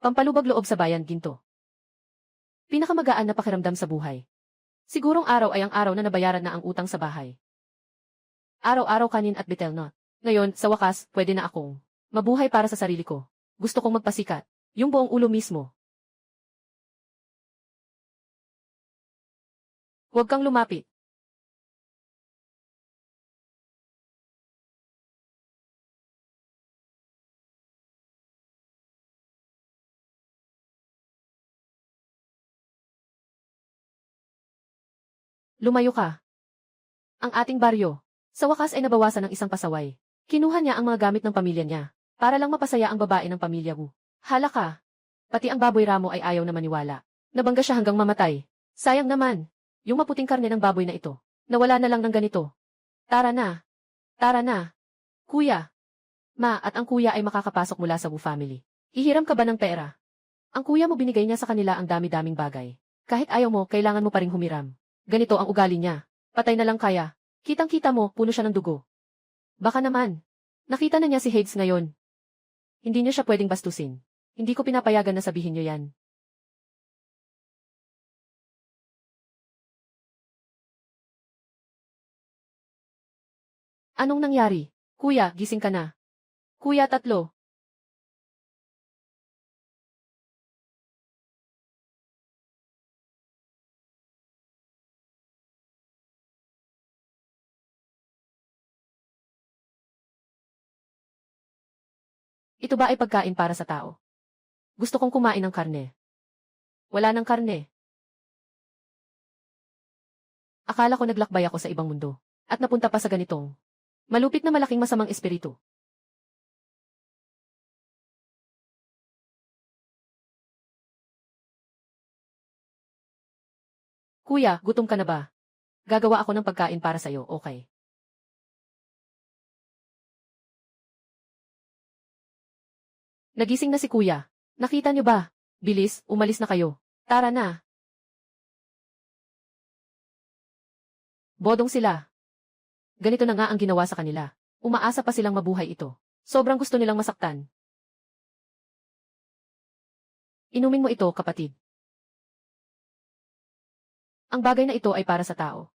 Pampalubag loob sa bayan, ginto. Pinakamagaan na pakiramdam sa buhay. Sigurong araw ay ang araw na nabayaran na ang utang sa bahay. Araw-araw kanin at betel nut. Ngayon, sa wakas, pwede na akong mabuhay para sa sarili ko. Gusto kong magpasikat. Yung buong ulo mismo. Huwag kang lumapit. Lumayo ka. Ang ating baryo. Sa wakas ay nabawasan ng isang pasaway. Kinuha niya ang mga gamit ng pamilya niya. Para lang mapasaya ang babae ng pamilya mo. Hala ka. Pati ang baboy ramo ay ayaw na maniwala. Nabangga siya hanggang mamatay. Sayang naman. Yung maputing karne ng baboy na ito. Nawala na lang ng ganito. Tara na. Tara na. Kuya. Ma at ang kuya ay makakapasok mula sa Wu family. Hihiram ka ba ng pera? Ang kuya mo binigay niya sa kanila ang dami-daming bagay. Kahit ayaw mo, kailangan mo pa ring humiram. Ganito ang ugali niya. Patay na lang kaya. Kitang-kita mo, puno siya ng dugo. Baka naman. Nakita na niya si Hades ngayon. Hindi niyo siya pwedeng bastusin. Hindi ko pinapayagan na sabihin niyo yan. Anong nangyari? Kuya, gising ka na. Kuya, tatlo. Ito ba ay pagkain para sa tao? Gusto kong kumain ng karne. Wala ng karne. Akala ko naglakbay ako sa ibang mundo. At napunta pa sa ganitong malupit na malaking masamang espiritu. Kuya, gutom ka na ba? Gagawa ako ng pagkain para sa'yo, okay? Nagising na si kuya. Nakita niyo ba? Bilis, umalis na kayo. Tara na. Bodong sila. Ganito na nga ang ginawa sa kanila. Umaasa pa silang mabuhay ito. Sobrang gusto nilang masaktan. Inumin mo ito, kapatid. Ang bagay na ito ay para sa tao.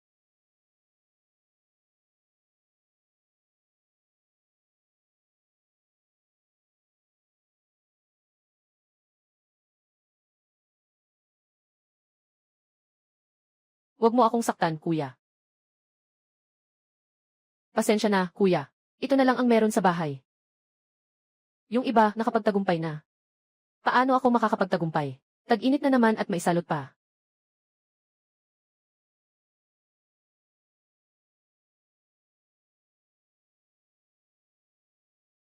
Huwag mo akong saktan, kuya. Pasensya na, kuya. Ito na lang ang meron sa bahay. Yung iba, nakapagtagumpay na. Paano ako makakapagtagumpay? Tag-init na naman at maisalot pa.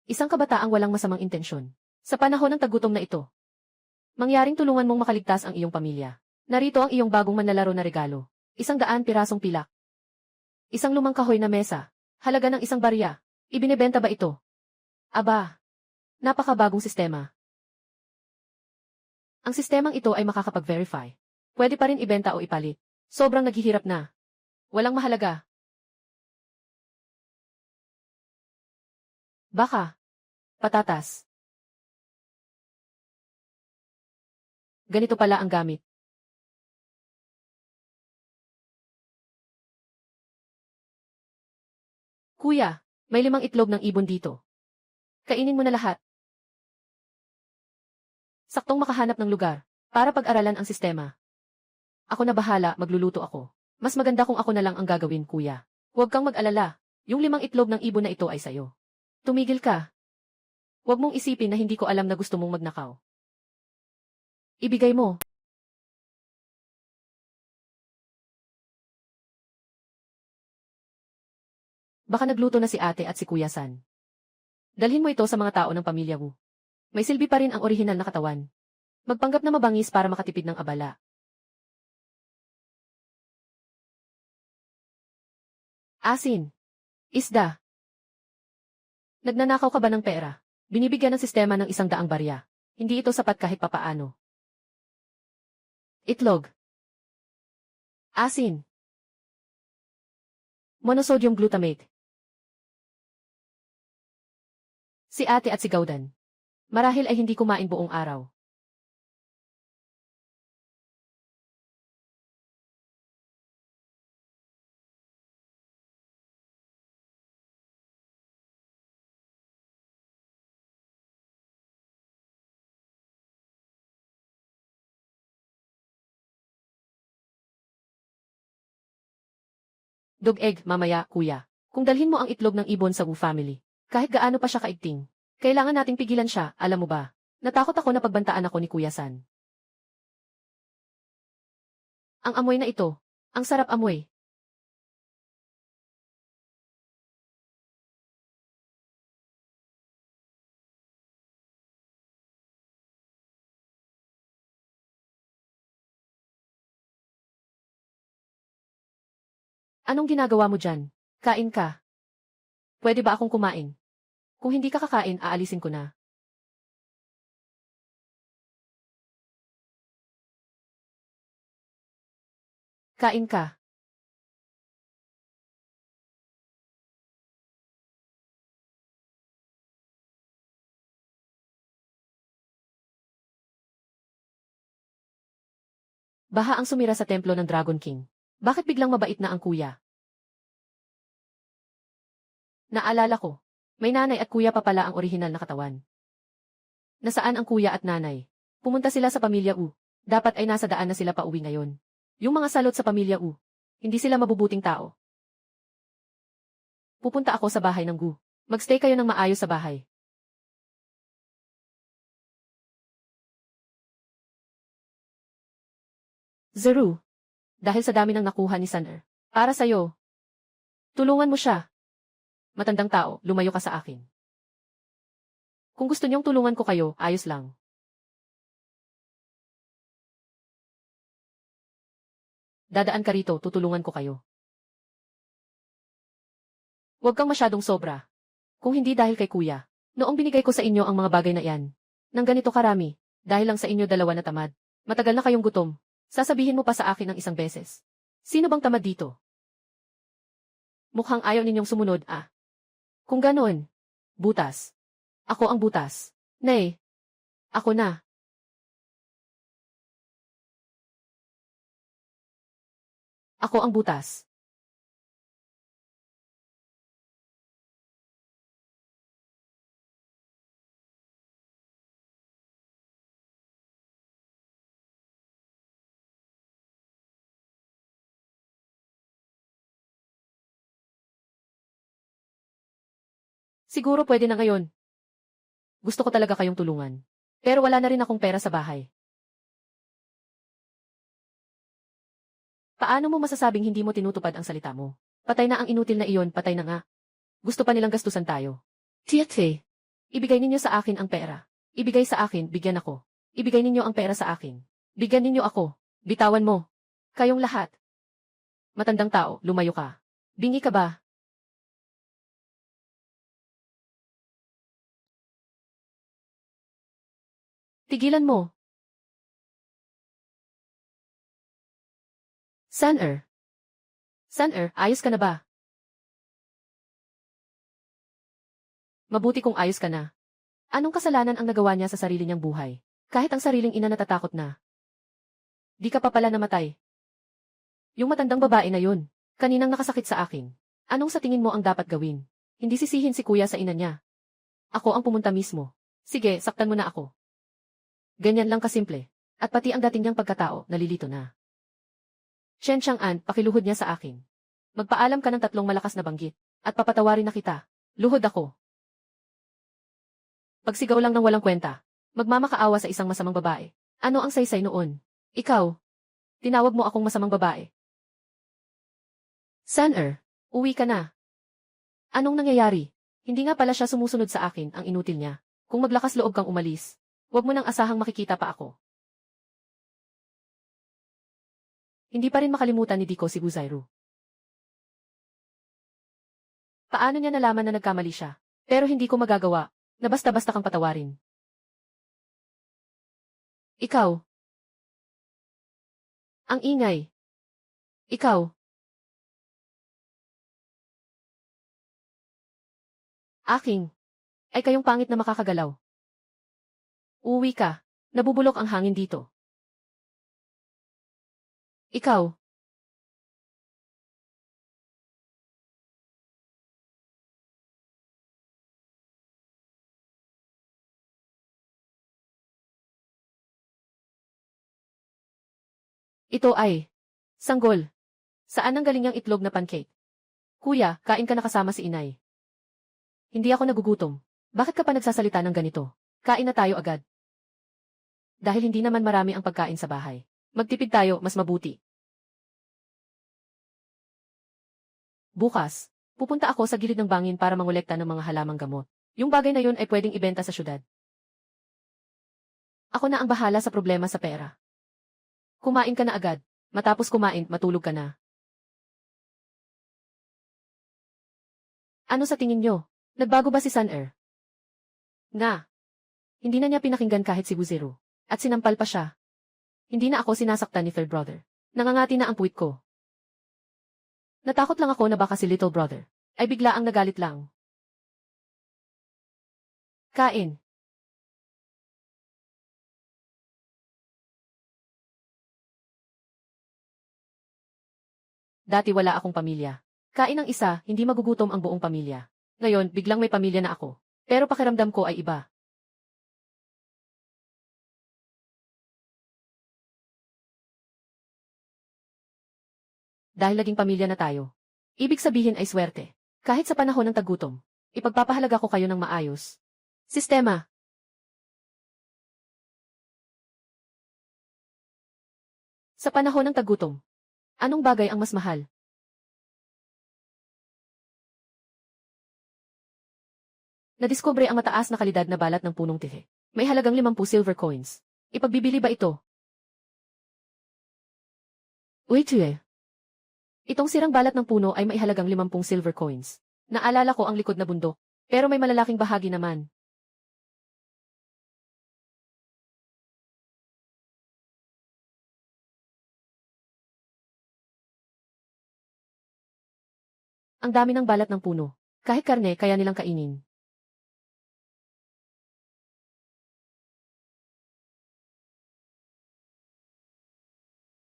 Isang kabataang walang masamang intensyon. Sa panahon ng tagutom na ito, mangyaring tulungan mong makaligtas ang iyong pamilya. Narito ang iyong bagong manlalaro na regalo. 100 pirasong pilak. Isang lumang kahoy na mesa. Halaga ng 1 barya. Ibinebenta ba ito? Aba, napakabagong sistema. Ang sistemang ito ay makakapag-verify. Pwede pa rin ibenta o ipalit. Sobrang naghihirap na. Walang mahalaga. Baka. Patatas. Ganito pala ang gamit. Kuya, may 5 itlog ng ibon dito. Kainin mo na lahat. Saktong makahanap ng lugar para pag-aralan ang sistema. Ako na bahala, magluluto ako. Mas maganda kung ako na lang ang gagawin, kuya. Huwag kang mag-alala. Yung 5 itlog ng ibon na ito ay sayo. Tumigil ka. Huwag mong isipin na hindi ko alam na gusto mong magnakaw. Ibigay mo. Baka nagluto na si ate at si Kuya San. Dalhin mo ito sa mga tao ng pamilya mo. May silbi pa rin ang orihinal na katawan. Magpanggap na mabangis para makatipid ng abala. Asin. Isda. Nagnanakaw ka ba ng pera? Binibigyan ng sistema ng 100 barya. Hindi ito sapat kahit papaano. Itlog. Asin. Monosodium glutamate. Si ate at si Gaudan. Marahil ay hindi kumain buong araw. Dog egg, mamaya, kuya. Kung dalhin mo ang itlog ng ibon sa Wu family, kahit gaano pa siya kaigting, kailangan nating pigilan siya, alam mo ba? Natakot ako na pagbantaan ako ni Kuya San. Ang amoy na ito. Ang sarap amoy. Anong ginagawa mo dyan? Kain ka. Pwede ba akong kumain? Kung hindi ka kakain, aalisin ko na. Kain ka. Baha ang sumira sa templo ng Dragon King. Bakit biglang mabait na ang kuya? Naalala ko. May nanay at kuya pa pala ang orihinal na katawan. Nasaan ang kuya at nanay? Pumunta sila sa pamilya U. Dapat ay nasa daan na sila pauwi ngayon. Yung mga salot sa pamilya U. Hindi sila mabubuting tao. Pupunta ako sa bahay ng Gu. Magstay kayo ng maayos sa bahay. Zeru. Dahil sa dami ng nakuha ni Sander. Para sa'yo. Tulungan mo siya. Matandang tao, lumayo ka sa akin. Kung gusto niyong tulungan ko kayo, ayos lang. Dadaan ka rito, tutulungan ko kayo. Huwag kang masyadong sobra. Kung hindi dahil kay kuya, noong binigay ko sa inyo ang mga bagay na iyan, nang ganito karami, dahil lang sa inyo dalawa na tamad, matagal na kayong gutom, sasabihin mo pa sa akin ng isang beses. Sino bang tamad dito? Mukhang ayaw ninyong sumunod, ah. Kung ganon, butas. Ako ang butas. Nay, ako na. Ako ang butas. Siguro pwede na ngayon. Gusto ko talaga kayong tulungan. Pero wala na rin akong pera sa bahay. Paano mo masasabing hindi mo tinutupad ang salita mo? Patay na ang inutil na iyon, patay na nga. Gusto pa nilang gastusan tayo. Tiate. Ibigay ninyo sa akin ang pera. Ibigay sa akin, bigyan ako. Ibigay ninyo ang pera sa akin. Bigyan ninyo ako. Bitawan mo. Kayong lahat. Matandang tao, lumayo ka. Bingi ka ba? Tigilan mo. Saner. Saner, ayos ka na ba? Mabuti kung ayos ka na. Anong kasalanan ang nagawa niya sa sarili niyang buhay? Kahit ang sariling ina natatakot na. Di ka pa pala namatay. Yung matandang babae na yun, kaninang nakasakit sa akin. Anong sa tingin mo ang dapat gawin? Hindi sisihin si kuya sa ina niya. Ako ang pumunta mismo. Sige, saktan mo na ako. Ganyan lang kasimple. At pati ang dating niyang pagkatao, nalilito na. Shen Chang'an, pakiluhod niya sa akin. Magpaalam ka ng 3 malakas na banggit. At papatawarin na kita. Luhod ako. Pagsigaw lang ng walang kwenta. Magmamakaawa sa isang masamang babae. Ano ang saysay noon? Ikaw. Tinawag mo akong masamang babae. Saner, uwi ka na. Anong nangyayari? Hindi nga pala siya sumusunod sa akin, ang inutil niya. Kung maglakas loob kang umalis, huwag mo nang asahang makikita pa ako. Hindi pa rin makalimutan ni Diko si Guzairu. Paano niya nalaman na nagkamali siya? Pero hindi ko magagawa, na basta-basta kang patawarin. Ikaw. Ang ingay. Ikaw. Aking. Ay kayong pangit na makakagalaw. Uuwi ka. Nabubulok ang hangin dito. Ikaw. Ito ay. Sanggol. Saan ang galing ang itlog na pancake? Kuya, kain ka na kasama si inay. Hindi ako nagugutom. Bakit ka pa nagsasalita ng ganito? Kain na tayo agad. Dahil hindi naman marami ang pagkain sa bahay. Magtipid tayo, mas mabuti. Bukas, pupunta ako sa gilid ng bangin para mangolekta ng mga halamang gamot. Yung bagay na yun ay pwedeng ibenta sa syudad. Ako na ang bahala sa problema sa pera. Kumain ka na agad. Matapos kumain, matulog ka na. Ano sa tingin nyo? Nagbago ba si Sun-er? Nga. Hindi na niya pinakinggan kahit si Wuzero. At sinampal pa siya. Hindi na ako sinasaktan ni third brother. Nangangati na ang puwit ko. Natakot lang ako na baka si little brother ay bigla ang nagalit lang. Kain. Dati wala akong pamilya. Kain ng isa, hindi magugutom ang buong pamilya. Ngayon, biglang may pamilya na ako. Pero pakiramdam ko ay iba. Dahil naging pamilya na tayo. Ibig sabihin ay swerte. Kahit sa panahon ng tagutom, ipagpapahalaga ko kayo ng maayos. Sistema. Sa panahon ng tagutom, anong bagay ang mas mahal? Nadiskubre ang mataas na kalidad na balat ng punong tihe. May halagang 50 silver coins. Ipagbibili ba ito? Wait, itong sirang balat ng puno ay may halagang 50 silver coins. Naalala ko ang likod na bundok. Pero may malalaking bahagi naman. Ang dami ng balat ng puno. Kahit karne, kaya nilang kainin.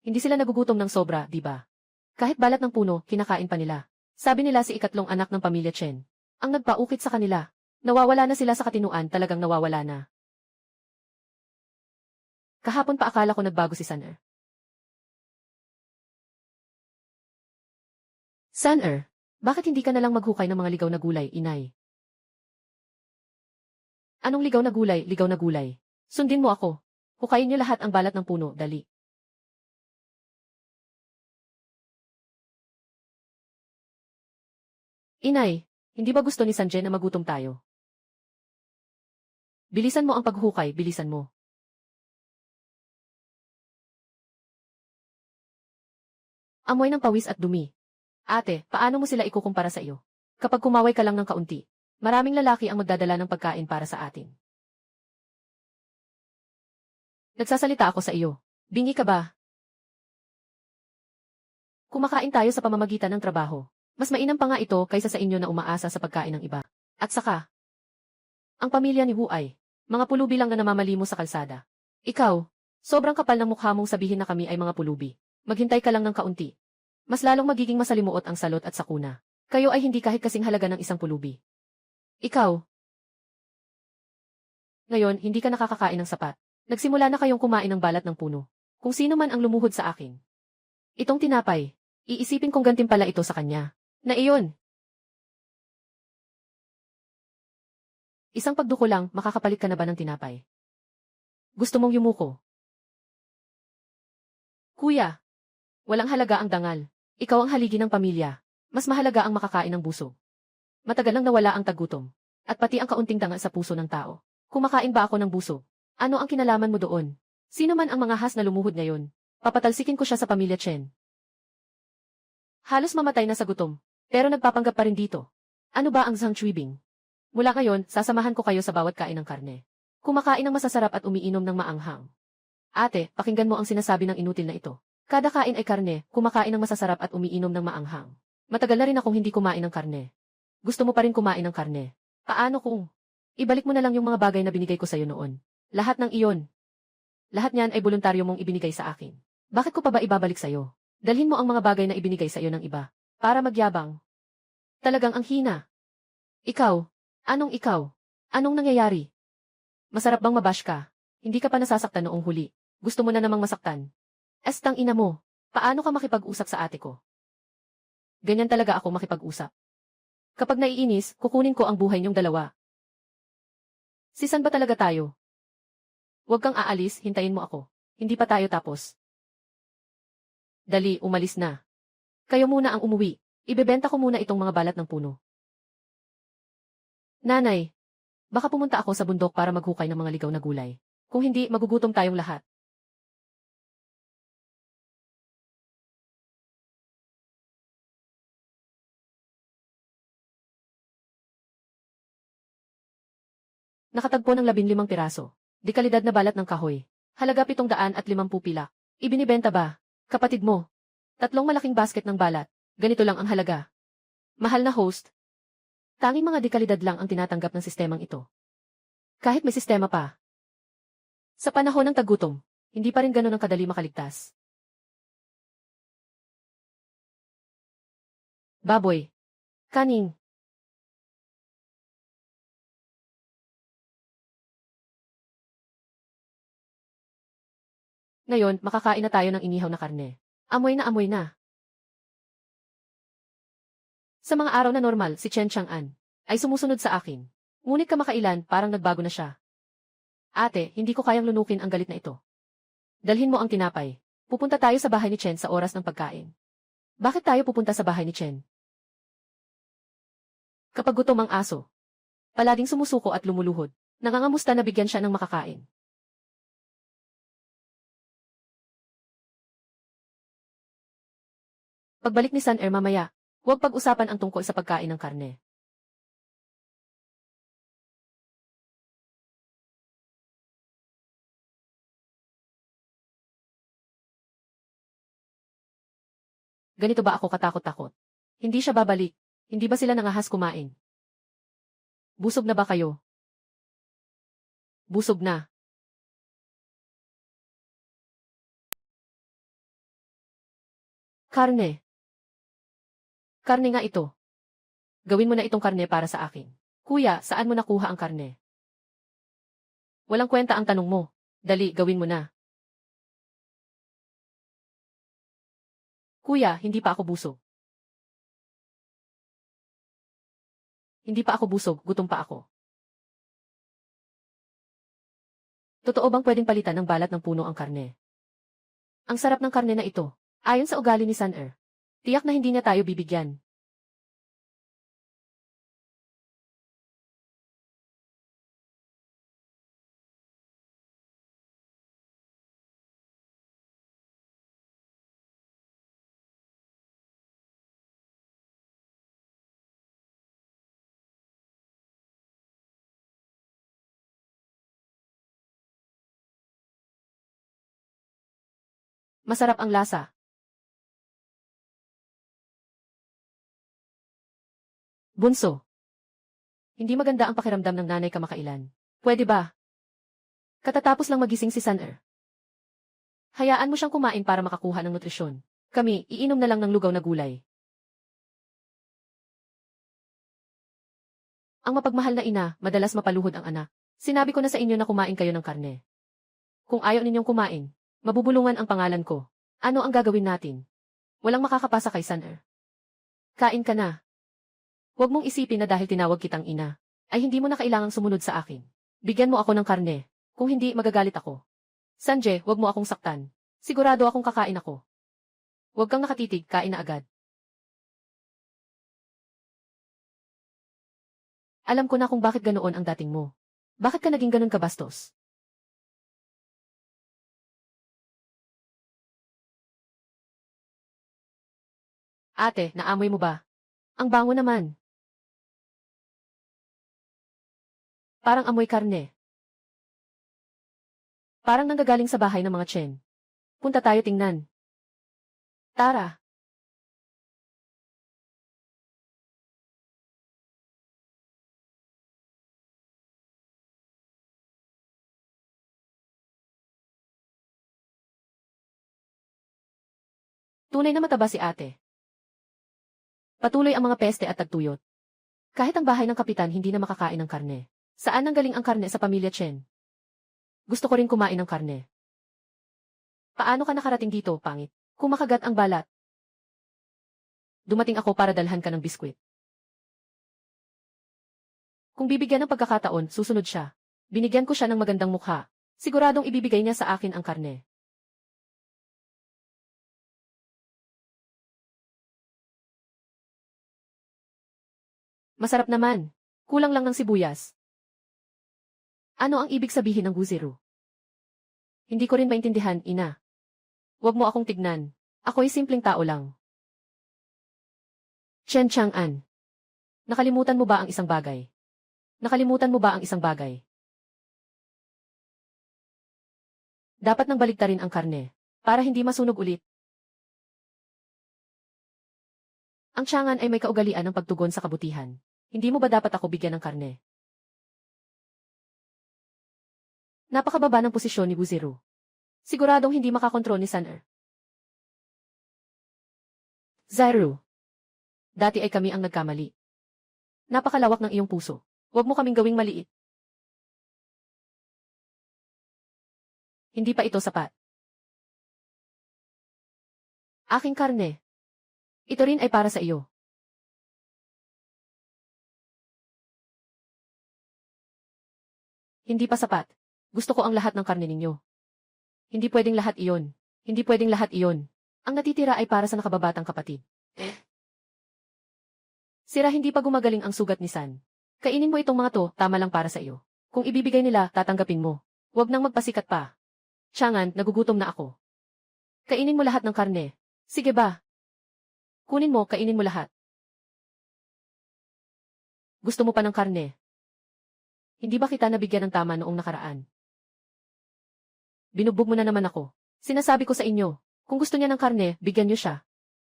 Hindi sila nagugutom ng sobra, di ba? Kahit balat ng puno, kinakain pa nila. Sabi nila si ikatlong anak ng pamilya Chen. Ang nagpaukit sa kanila. Nawawala na sila sa katinuan, talagang nawawala na. Kahapon pa akala ko nagbago si Sun-er. Sun-er, bakit hindi ka nalang maghukay ng mga ligaw na gulay, inay? Anong ligaw na gulay, ligaw na gulay? Sundin mo ako. Hukayin niyo lahat ang balat ng puno, dali. Inay, hindi ba gusto ni Sanjay na magutom tayo? Bilisan mo ang paghukay, bilisan mo. Amoy ng pawis at dumi. Ate, paano mo sila ikukumpara sa iyo? Kapag kumaway ka lang ng kaunti, maraming lalaki ang magdadala ng pagkain para sa atin. Nagsasalita ako sa iyo. Bingi ka ba? Kumakain tayo sa pamamagitan ng trabaho. Mas mainam pa nga ito kaysa sa inyo na umaasa sa pagkain ng iba. At saka, ang pamilya ni Wu ay, mga pulubi lang na namamalimos sa kalsada. Ikaw, sobrang kapal ng mukha mong sabihin na kami ay mga pulubi. Maghintay ka lang ng kaunti. Mas lalong magiging masalimuot ang salot at sakuna. Kayo ay hindi kahit kasing halaga ng isang pulubi. Ikaw. Ngayon, hindi ka nakakakain ng sapat. Nagsimula na kayong kumain ng balat ng puno. Kung sino man ang lumuhod sa akin. Itong tinapay, iisipin kong gantimpala ito sa kanya. Na iyon. Isang pagduko lang, makakapalit ka na ba ng tinapay? Gusto mong yumuko? Kuya, walang halaga ang dangal. Ikaw ang haligi ng pamilya. Mas mahalaga ang makakain ng busog. Matagal nang nawala ang tagutom. At pati ang kaunting dangal sa puso ng tao. Kumakain ba ako ng busog? Ano ang kinalaman mo doon? Sino man ang mga has na lumuhod ngayon? Papatalsikin ko siya sa pamilya Chen. Halos mamatay na sa gutom. Pero nagpapanggap pa rin dito. Ano ba ang Zhang Chuibing? Mula ngayon, sasamahan ko kayo sa bawat kain ng karne. Kumakain ng masasarap at umiinom ng maanghang. Ate, pakinggan mo ang sinasabi ng inutil na ito. Kada kain ay karne, kumakain ng masasarap at umiinom ng maanghang. Matagal na rin akong hindi kumain ng karne. Gusto mo pa rin kumain ng karne. Paano kung ibalik mo na lang yung mga bagay na binigay ko sa'yo noon? Lahat ng iyon. Lahat niyan ay voluntaryo mong ibinigay sa akin. Bakit ko pa ba ibabalik sa'yo? Dalhin mo ang mga bagay na ibinigay sa'yo ng iba. Para magyabang. Talagang ang hina. Ikaw. Anong ikaw? Anong nangyayari? Masarap bang mabash ka? Hindi ka pa nasasaktan noong huli. Gusto mo na namang masaktan. Estang ina mo. Paano ka makipag-usap sa ate ko? Ganyan talaga ako makipag-usap. Kapag naiinis, kukunin ko ang buhay niyong dalawa. Sisan ba talaga tayo? Huwag kang aalis, hintayin mo ako. Hindi pa tayo tapos. Dali, umalis na. Kayo muna ang umuwi. Ibebenta ko muna itong mga balat ng puno. Nanay, baka pumunta ako sa bundok para maghukay ng mga ligaw na gulay. Kung hindi, magugutom tayong lahat. Nakatagpo ng 15 piraso. Di kalidad na balat ng kahoy. Halaga 750 pila. Ibinibenta ba? Kapatid mo. 3 malaking basket ng balat. Ganito lang ang halaga. Mahal na host. Tanging mga dekalidad lang ang tinatanggap ng sistemang ito. Kahit may sistema pa. Sa panahon ng tagutom, hindi pa rin ganun ang kadali makaligtas. Baboy. Kaning. Ngayon, makakain na tayo ng inihaw na karne. Amoy na amoy na. Sa mga araw na normal, si Chen Chang'an ay sumusunod sa akin. Ngunit kamakailan, parang nagbago na siya. Ate, hindi ko kayang lunukin ang galit na ito. Dalhin mo ang tinapay. Pupunta tayo sa bahay ni Chen sa oras ng pagkain. Bakit tayo pupunta sa bahay ni Chen? Kapag gutom ang aso, palaging sumusuko at lumuluhod. Nangangamusta na bigyan siya ng makakain. Pagbalik ni Sun Air mamaya, huwag pag-usapan ang tungkol sa pagkain ng karne. Ganito ba ako katakot-takot? Hindi siya babalik. Hindi ba sila nangahas kumain? Busog na ba kayo? Busog na. Karne. Karne nga ito. Gawin mo na itong karne para sa akin. Kuya, saan mo nakuha ang karne? Walang kwenta ang tanong mo. Dali, gawin mo na. Kuya, hindi pa ako busog. Hindi pa ako busog, gutom pa ako. Totoo bang pwedeng palitan ng balat ng puno ang karne? Ang sarap ng karne na ito. Ayon sa ugali ni Sun Air, tiyak na hindi niya tayo bibigyan. Masarap ang lasa. Bunso. Hindi maganda ang pakiramdam ng nanay kamakailan. Pwede ba? Katatapos lang magising si Sun Air. Hayaan mo siyang kumain para makakuha ng nutrisyon. Kami, iinom na lang ng lugaw na gulay. Ang mapagmahal na ina, madalas mapaluhod ang anak. Sinabi ko na sa inyo na kumain kayo ng karne. Kung ayaw ninyong kumain, mabubulungan ang pangalan ko. Ano ang gagawin natin? Walang makakapasa kay Sun Air. Kain ka na. Huwag mong isipin na dahil tinawag kitang ina, ay hindi mo na kailangang sumunod sa akin. Bigyan mo ako ng karne. Kung hindi, magagalit ako. Sanje, huwag mo akong saktan. Sigurado akong kakain ako. Huwag kang nakatitig, kain na agad. Alam ko na kung bakit ganoon ang dating mo. Bakit ka naging ganon kabastos? Ate, naamoy mo ba? Ang bango naman. Parang amoy karne. Parang nanggagaling sa bahay ng mga Chen. Punta tayo tingnan. Tara. Tunay na mataba si ate. Patuloy ang mga peste at tagtuyot. Kahit ang bahay ng kapitan hindi na makakain ng karne. Saan nanggaling ang karne sa pamilya Chen? Gusto ko rin kumain ng karne. Paano ka nakarating dito, pangit? Kung makagat ang balat. dumating ako para dalhan ka ng biskwit. Kung bibigyan ng pagkakataon, susunod siya. Binigyan ko siya ng magandang mukha. Siguradong ibibigay niya sa akin ang karne. Masarap naman. Kulang lang ng sibuyas. Ano ang ibig sabihin ng Guzero? Hindi ko rin maintindihan, ina. Huwag mo akong tignan. Ako'y simpleng tao lang. Chen Chang'an. Nakalimutan mo ba ang isang bagay? Nakalimutan mo ba ang isang bagay? Dapat nang baliktarin ang karne, para hindi masunog ulit. Ang Chang'an ay may kaugalian ng pagtugon sa kabutihan. Hindi mo ba dapat ako bigyan ng karne? Napakababa ng posisyon ni Guzero. Siguradong hindi makakontrol ni Sun Er. Zero. Dati ay kami ang nagkamali. Napakalawak ng iyong puso. Huwag mo kaming gawing maliit. Hindi pa ito sapat. Aking karne. Ito rin ay para sa iyo. Hindi pa sapat. Gusto ko ang lahat ng karne ninyo. Hindi pwedeng lahat iyon. Hindi pwedeng lahat iyon. Ang natitira ay para sa nakababatang kapatid. Sira, hindi pa gumagaling ang sugat ni San. Kainin mo itong mga to, tama lang para sa iyo. Kung ibibigay nila, tatanggapin mo. Huwag nang magpasikat pa. Chang'an, nagugutom na ako. Kainin mo lahat ng karne. Sige ba? Kunin mo, kainin mo lahat. Gusto mo pa ng karne? Hindi ba kita nabigyan ng tama noong nakaraan? Binugbog mo na naman ako. Sinasabi ko sa inyo, kung gusto niya ng karne, bigyan niyo siya.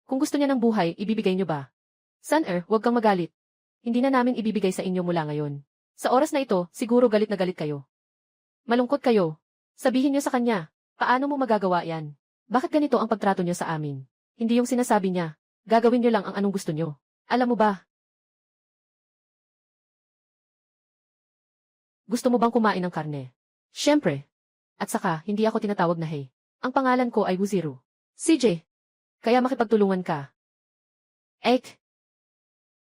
Kung gusto niya ng buhay, ibibigay niyo ba? Sun Er, huwag kang magalit. Hindi na namin ibibigay sa inyo mula ngayon. Sa oras na ito, siguro galit na galit kayo. Malungkot kayo. Sabihin niyo sa kanya, paano mo magagawa yan? Bakit ganito ang pagtrato niyo sa amin? Hindi yung sinasabi niya, gagawin niyo lang ang anong gusto niyo. Alam mo ba? Gusto mo bang kumain ng karne? Siyempre. At saka, hindi ako tinatawag na Hey. Ang pangalan ko ay Guzero. CJ. Kaya makipagtulungan ka. Ek.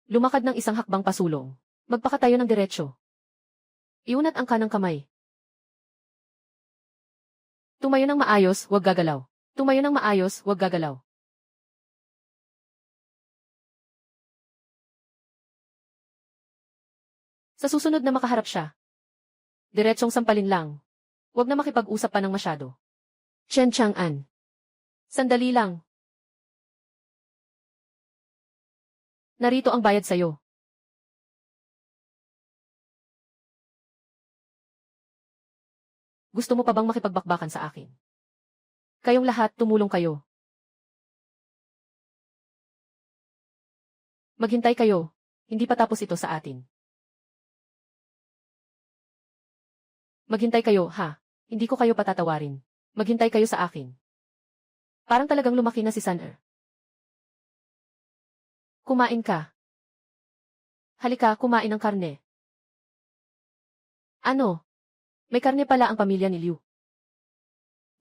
Lumakad ng isang hakbang pasulong. Magpakatayo ng diretsyo. Iunat ang kanang kamay. Tumayo ng maayos, huwag gagalaw. Tumayo ng maayos, huwag gagalaw. Sa susunod na makaharap siya. Diretsyong sampalin lang. Huwag na makipag-usap pa ng masyado. Chen Chang'an. Sandali lang. Narito ang bayad sa'yo. Gusto mo pa bang makipagbakbakan sa akin? Kayong lahat, tumulong kayo. Maghintay kayo. Hindi pa tapos ito sa atin. Maghintay kayo, ha? Hindi ko kayo patatawarin. Maghintay kayo sa akin. Parang talagang lumaki na si Sun Er. Kumain ka. Halika, kumain ng karne. Ano? May karne pala ang pamilya ni Liu.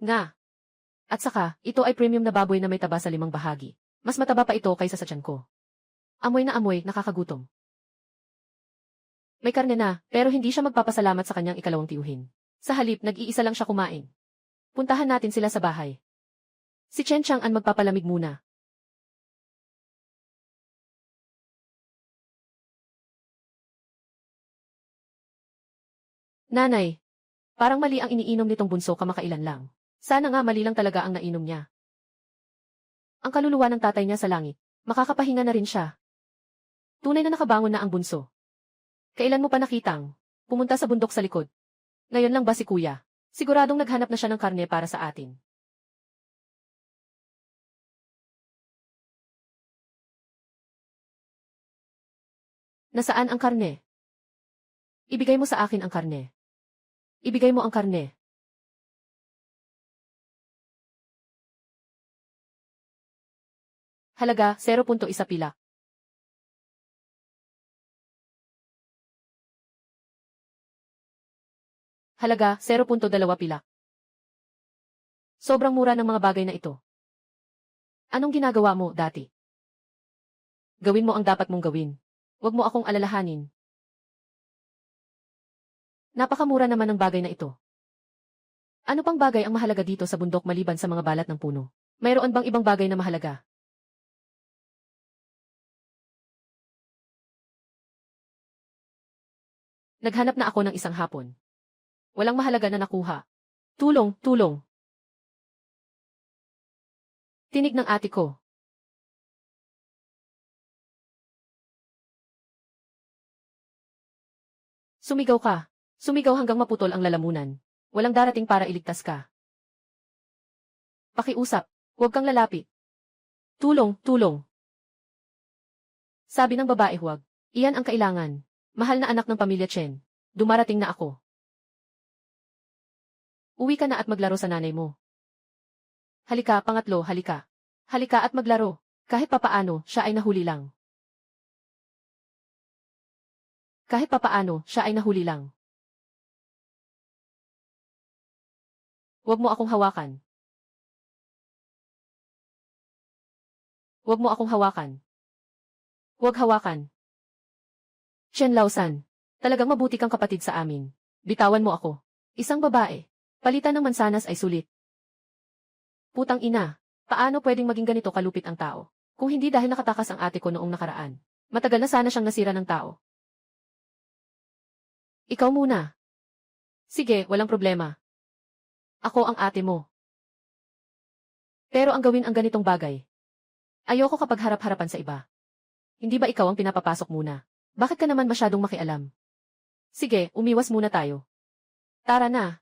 Nga. At saka, ito ay premium na baboy na may taba sa 5 bahagi. Mas mataba pa ito kaysa sa tiyan ko. Amoy na amoy, nakakagutom. May karne na, pero hindi siya magpapasalamat sa kanyang ikalawang tiyuhin. Sa halip, nag-iisa lang siya kumain. Puntahan natin sila sa bahay. Si Chen Chang'an magpapalamig muna. Nanay, parang mali ang iniinom nitong bunso kamakailan lang. Sana nga mali lang talaga ang nainom niya. Ang kaluluwa ng tatay niya sa langit, makakapahinga na rin siya. Tunay na nakabangon na ang bunso. Kailan mo pa nakitang pumunta sa bundok sa likod? Ngayon lang ba si kuya? Siguradong naghanap na siya ng karne para sa atin. Nasaan ang karne? Ibigay mo sa akin ang karne. Ibigay mo ang karne. Halaga, 0.1 pilak. Halaga, 0.2 pilak. Sobrang mura ng mga bagay na ito. Anong ginagawa mo dati? Gawin mo ang dapat mong gawin. Huwag mo akong alalahanin. Napakamura naman ng bagay na ito. Ano pang bagay ang mahalaga dito sa bundok maliban sa mga balat ng puno? Mayroon bang ibang bagay na mahalaga? Naghanap na ako ng isang hapon. Walang mahalaga na nakuha. Tulong, tulong. Tinig ng ate ko. Sumigaw ka. Sumigaw hanggang maputol ang lalamunan. Walang darating para iligtas ka. Pakiusap. Huwag kang lalapit. Tulong, tulong. Sabi ng babae huwag. Iyan ang kailangan. Mahal na anak ng pamilya Chen. Dumarating na ako. Uwi ka na at maglaro sa nanay mo. Halika, pangatlo, halika. Halika at maglaro. Kahit papaano, siya ay nahuli lang. Kahit papaano, siya ay nahuli lang. Huwag mo akong hawakan. Huwag mo akong hawakan. Huwag hawakan. Chen Laosan, talagang mabuti kang kapatid sa amin. Bitawan mo ako. Isang babae. Palitan ng mansanas ay sulit. Putang ina, paano pwedeng maging ganito kalupit ang tao? Kung hindi dahil nakatakas ang ate ko noong nakaraan. Matagal na sana siyang nasira ng tao. Ikaw muna. Sige, walang problema. Ako ang ate mo. Pero ang gawin ang ganitong bagay. Ayoko kapag harap-harapan sa iba. Hindi ba ikaw ang pinapapasok muna? Bakit ka naman masyadong makialam? Sige, umiwas muna tayo. Tara na.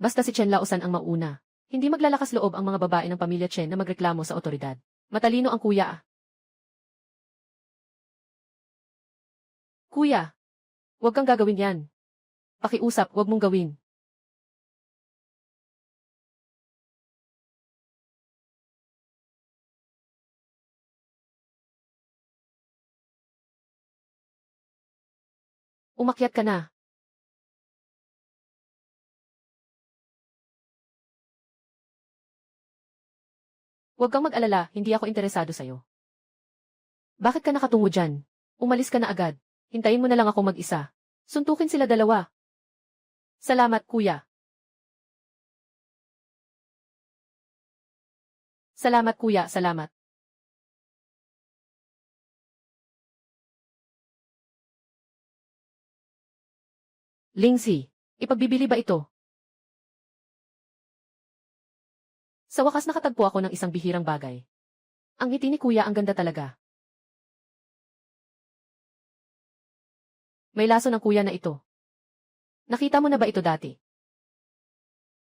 Basta si Chen Laosan ang mauna. Hindi maglalakas loob ang mga babae ng pamilya Chen na magreklamo sa otoridad. Matalino ang kuya. Kuya, huwag kang gagawin yan. Pakiusap, huwag mong gawin. Umakyat ka na. Huwag kang mag-alala, hindi ako interesado sa'yo. Bakit ka nakatungo dyan? Umalis ka na agad. Hintayin mo na lang ako mag-isa. Suntukin sila dalawa. Salamat, kuya. Salamat, kuya, salamat. Lingzi, ipagbibili ba ito? Sa wakas nakatagpo ako ng isang bihirang bagay. Ang ngiti ni kuya ang ganda talaga. May laso ng kuya na ito. Nakita mo na ba ito dati?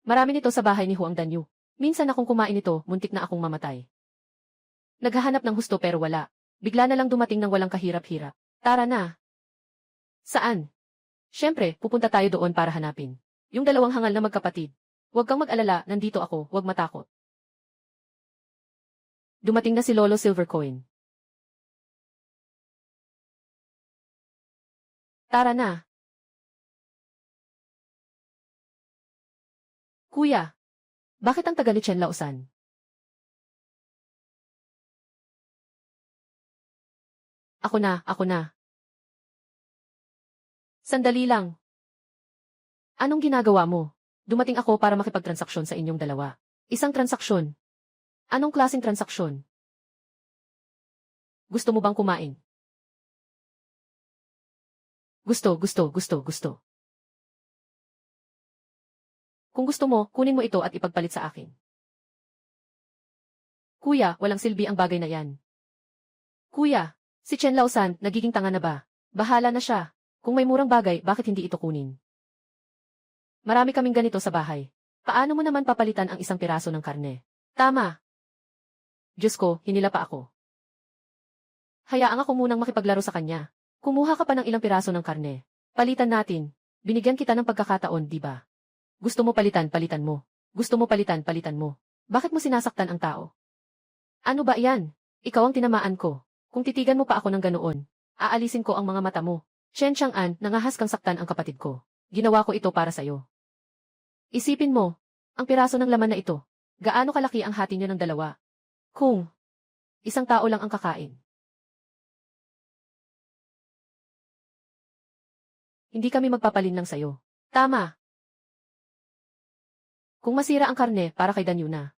Marami nito sa bahay ni Huang Danyu. Minsan akong kumain nito, muntik na akong mamatay. Naghahanap ng husto pero wala. Bigla na lang dumating ng walang kahirap-hirap. Tara na. Saan? Siyempre, pupunta tayo doon para hanapin. Yung dalawang hangal na magkapatid. Huwag kang mag-alala, nandito ako, huwag matakot. Dumating na si Lolo Silvercoin. Tara na. Kuya, bakit ang tagal ni Chen Laosan? Ako na, ako na. Sandali lang. Anong ginagawa mo? Dumating ako para makipagtransaksyon sa inyong dalawa. Isang transaksyon. Anong klaseng transaksyon? Gusto mo bang kumain? Gusto. Kung gusto mo, kunin mo ito at ipagpalit sa akin. Kuya, walang silbi ang bagay na yan. Kuya, si Chen Laosan, nagiging tanga na ba? Bahala na siya. Kung may murang bagay, bakit hindi ito kunin? Marami kaming ganito sa bahay. Paano mo naman papalitan ang isang piraso ng karne? Tama. Diyos ko, hinila pa ako. Hayaan ako munang makipaglaro sa kanya. Kumuha ka pa ng ilang piraso ng karne. Palitan natin. Binigyan kita ng pagkakataon, di ba? Gusto mo palitan, palitan mo. Gusto mo palitan, palitan mo. Bakit mo sinasaktan ang tao? Ano ba yan? Ikaw ang tinamaan ko. Kung titigan mo pa ako ng ganoon, aalisin ko ang mga mata mo. Chen Chang'an, nangahas kang saktan ang kapatid ko. Ginawa ko ito para sa'yo. Isipin mo, ang piraso ng laman na ito. Gaano kalaki ang hati niyo ng dalawa? Kung Isang tao lang ang kakain. Hindi kami magpapalin lang sa'yo. Tama. Kung masira ang karne, para kay Danyuna.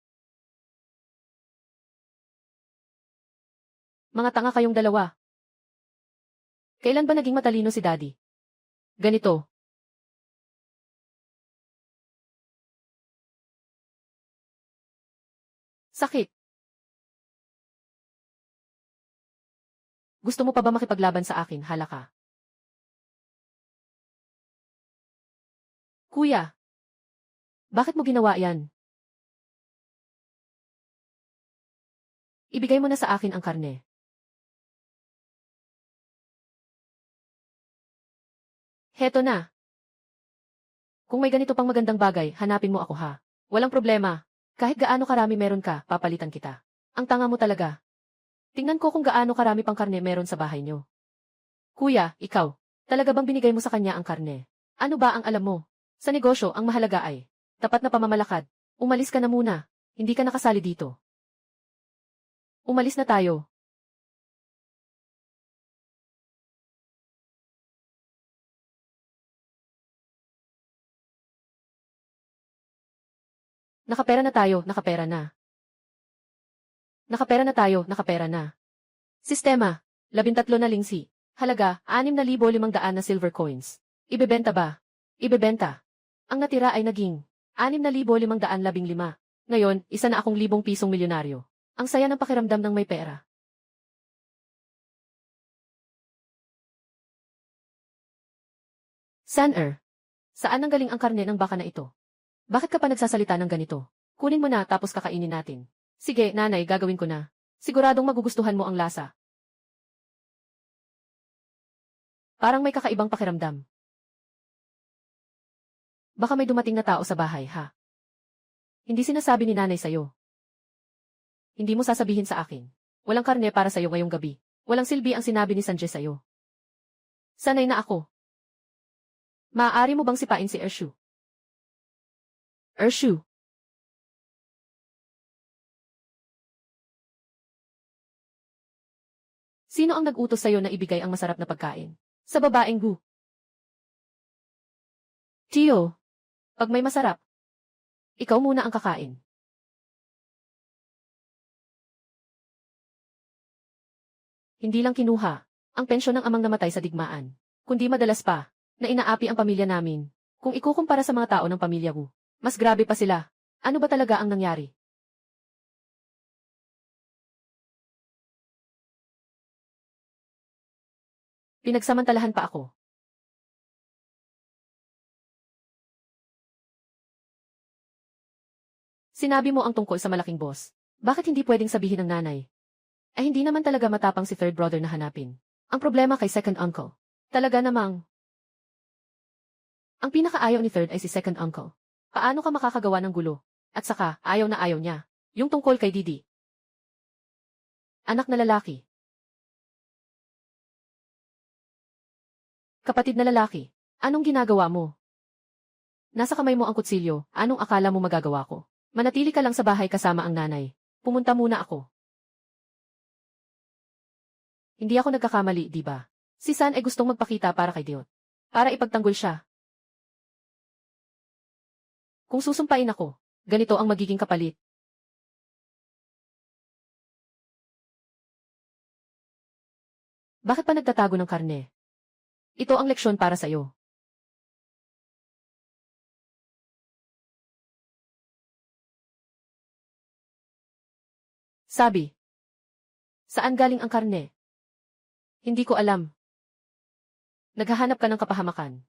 Mga tanga kayong dalawa. Kailan ba naging matalino si Daddy? Ganito. Sakit. Gusto mo pa ba makipaglaban sa akin, hala ka? Kuya, bakit mo ginawa yan? Ibigay mo na sa akin ang karne. Heto na. Kung may ganito pang magandang bagay, hanapin mo ako ha. Walang problema. Kahit gaano karami meron ka, papalitan kita. Ang tanga mo talaga. Tingnan ko kung gaano karami pang karne meron sa bahay nyo. Kuya, ikaw, talaga bang binigay mo sa kanya ang karne? Ano ba ang alam mo? Sa negosyo, ang mahalaga ay tapat na pamamalakad. Umalis ka na muna. Hindi ka nakasali dito. Umalis na tayo. Nakapera na tayo, nakapera na. Nakapera na tayo, nakapera na. Sistema, 13 na lingsi. Halaga, 6,500 na silver coins. Ibebenta ba? Ibebenta. Ang natira ay naging 6,515. Ngayon, isa na akong 1,000 pisong milyonaryo. Ang saya ng pakiramdam ng may pera. Saner, saan ang galing ang karne ng baka na ito? Bakit ka pa nagsasalita ng ganito? Kunin mo na tapos kakainin natin. Sige, nanay, gagawin ko na. Siguradong magugustuhan mo ang lasa. Parang may kakaibang pakiramdam. Baka may dumating na tao sa bahay, ha? Hindi sinasabi ni nanay sa'yo. Hindi mo sasabihin sa akin. Walang karne para sa'yo ngayong gabi. Walang silbi ang sinabi ni Sanjay sa'yo. Sanay na ako. Maaari mo bang sipain si Ershu? Ershu. Sino ang nag-utos sa'yo na ibigay ang masarap na pagkain? Sa babaeng Gu. Tio, pag may masarap, ikaw muna ang kakain. Hindi lang kinuha ang pensyon ng amang namatay sa digmaan, kundi madalas pa na inaapi ang pamilya namin. Kung ikukumpara sa mga tao ng pamilya Gu, mas grabe pa sila. Ano ba talaga ang nangyari? Pinagsamantalahan pa ako. Sinabi mo ang tungkol sa malaking boss. Bakit hindi pwedeng sabihin ng nanay? Ay hindi naman talaga matapang si third brother na hanapin. Ang problema kay second uncle. Talaga namang. Ang pinakaayaw ni third ay si second uncle. Paano ka makakagawa ng gulo? At saka, ayaw na ayaw niya. Yung tungkol kay Didi. Anak na lalaki. Kapatid na lalaki. Anong ginagawa mo? Nasa kamay mo ang kutsilyo, anong akala mo magagawa ko? Manatili ka lang sa bahay kasama ang nanay. Pumunta muna ako. Hindi ako nagkakamali, di ba? Si San ay gustong magpakita para kay Diot. Para ipagtanggol siya. Kung susumpain ako, ganito ang magiging kapalit. Bakit pa nagtatago ng karne? Ito ang leksyon para sa'yo. Sabi. Saan galing ang karne? Hindi ko alam. Naghahanap ka ng kapahamakan.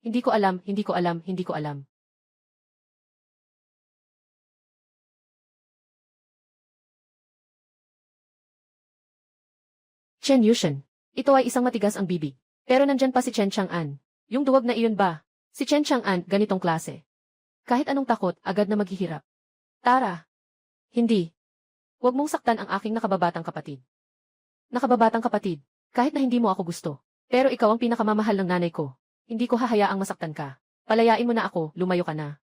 Hindi ko alam, hindi ko alam, hindi ko alam. Chen Yushen. Ito ay isang matigas ang bibig. Pero nandyan pa si Chen Chang'an. Yung duwag na iyon ba? Si Chen Chang'an, ganitong klase. Kahit anong takot, agad na maghihirap. Tara. Hindi. Huwag mong saktan ang aking nakababatang kapatid. Nakababatang kapatid, kahit na hindi mo ako gusto. Pero ikaw ang pinakamamahal ng nanay ko. Hindi ko hahayaang masaktan ka. Palayain mo na ako, lumayo ka na.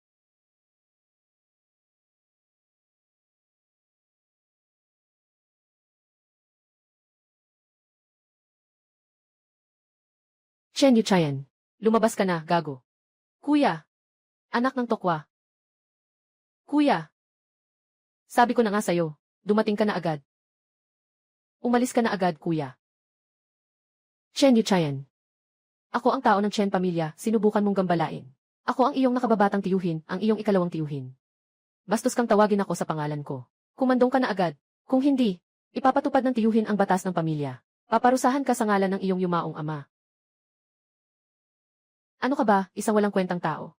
Chen Yuchayan. Lumabas ka na, gago. Kuya. Anak ng tokwa. Kuya. Sabi ko na nga sa'yo, dumating ka na agad. Umalis ka na agad, kuya. Chen Yuchayan. Ako ang tao ng Chen pamilya, sinubukan mong gambalain. Ako ang iyong nakababatang tiyuhin, ang iyong ikalawang tiyuhin. Bastos kang tawagin ako sa pangalan ko. Kumandong ka na agad. Kung hindi, ipapatupad ng tiyuhin ang batas ng pamilya. Paparusahan ka sa ngalan ng iyong yumaong ama. Ano ka ba, isang walang kwentang tao?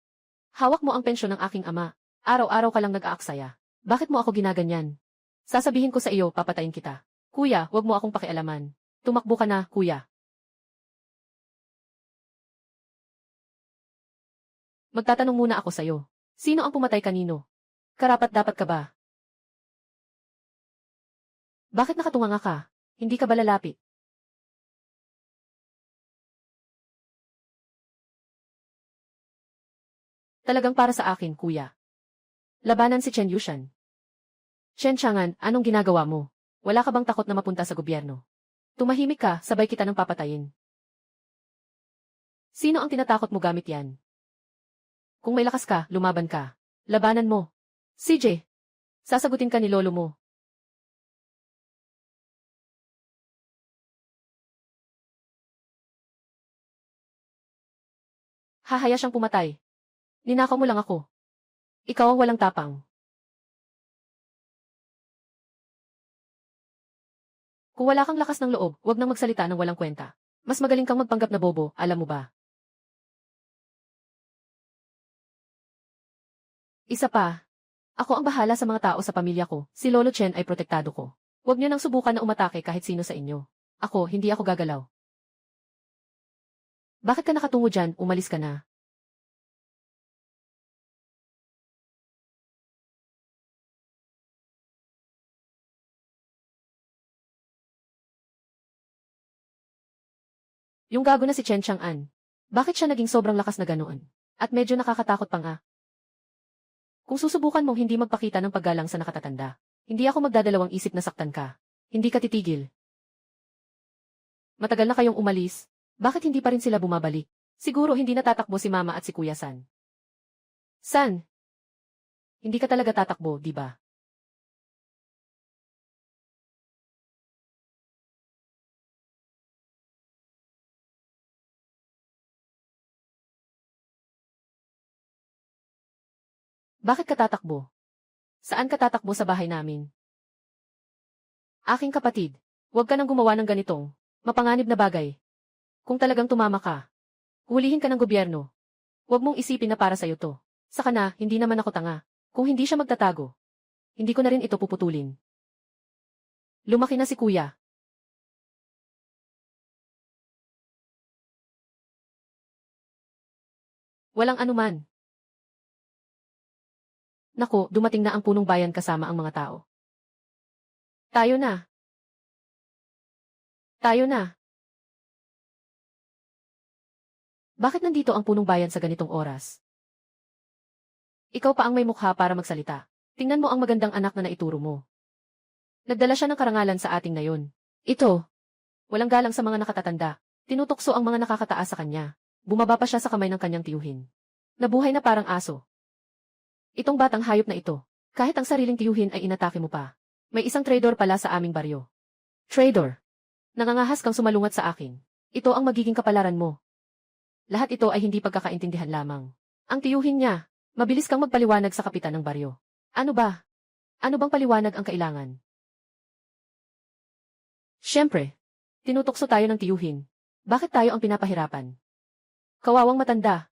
Hawak mo ang pensyon ng aking ama. Araw-araw ka lang nag-aaksaya. Bakit mo ako ginaganyan? Sasabihin ko sa iyo, papatayin kita. Kuya, wag mo akong pakialaman. Tumakbo ka na, kuya. Magtatanong muna ako sa'yo. Sino ang pumatay kanino? Karapat-dapat ka ba? Bakit nakatunganga ka? Hindi ka ba lalapit? Talagang para sa akin, kuya. Labanan si Chen Yushan. Chen Chang'an, anong ginagawa mo? Wala ka bang takot na mapunta sa gobyerno? Tumahimik ka, sabay kita ng papatayin. Sino ang tinatakot mo gamit yan? Kung may lakas ka, lumaban ka. Labanan mo. CJ, sasagutin ka ni lolo mo. Hahaya siyang pumatay. Ninakaw mo lang ako. Ikaw ang walang tapang. Kung wala kang lakas ng loob, wag nang magsalita ng walang kwenta. Mas magaling kang magpanggap na bobo, alam mo ba? Isa pa. Ako ang bahala sa mga tao sa pamilya ko. Si Lolo Chen ay protektado ko. Huwag niyo nang subukan na umatake kahit sino sa inyo. Ako, hindi ako gagalaw. Bakit ka nakatungo dyan, umalis ka na? Yung gago na si Chen Chang'an. Bakit siya naging sobrang lakas na ganoon? At medyo nakakatakot pa nga. Kung susubukan mong hindi magpakita ng paggalang sa nakatatanda, hindi ako magdadalawang isip na saktan ka. Hindi ka titigil. Matagal na kayong umalis. Bakit hindi pa rin sila bumabalik? Siguro hindi natatakbo si Mama at si Kuya San. San? Hindi ka talaga tatakbo, di ba? Bakit ka tatakbo? Saan ka tatakbo sa bahay namin? Aking kapatid, huwag ka nang gumawa ng ganitong mapanganib na bagay. Kung talagang tumama ka, hulihin ka ng gobyerno. Huwag mong isipin na para sa'yo to. Saka na, hindi naman ako tanga. Kung hindi siya magtatago, hindi ko na rin ito puputulin. Lumaki na si Kuya. Walang anuman. Nako, dumating na ang punong bayan kasama ang mga tao. Tayo na. Tayo na. Bakit nandito ang punong bayan sa ganitong oras? Ikaw pa ang may mukha para magsalita. Tingnan mo ang magandang anak na naituro mo. Nagdala siya ng karangalan sa ating nayon. Ito. Walang galang sa mga nakatatanda. Tinutukso ang mga nakakataas sa kanya. Bumaba pa siya sa kamay ng kanyang tiyuhin. Nabuhay na parang aso. Itong batang hayop na ito. Kahit ang sariling tiyuhin ay inatake mo pa. May isang traidor pala sa aming baryo. Traidor. Nangangahas kang sumalungat sa akin. Ito ang magiging kapalaran mo. Lahat ito ay hindi pagkakaintindihan lamang. Ang tiyuhin niya, mabilis kang magpaliwanag sa kapitan ng baryo. Ano ba? Ano bang paliwanag ang kailangan? Siyempre, tinutokso tayo ng tiyuhin. Bakit tayo ang pinapahirapan? Kawawang matanda.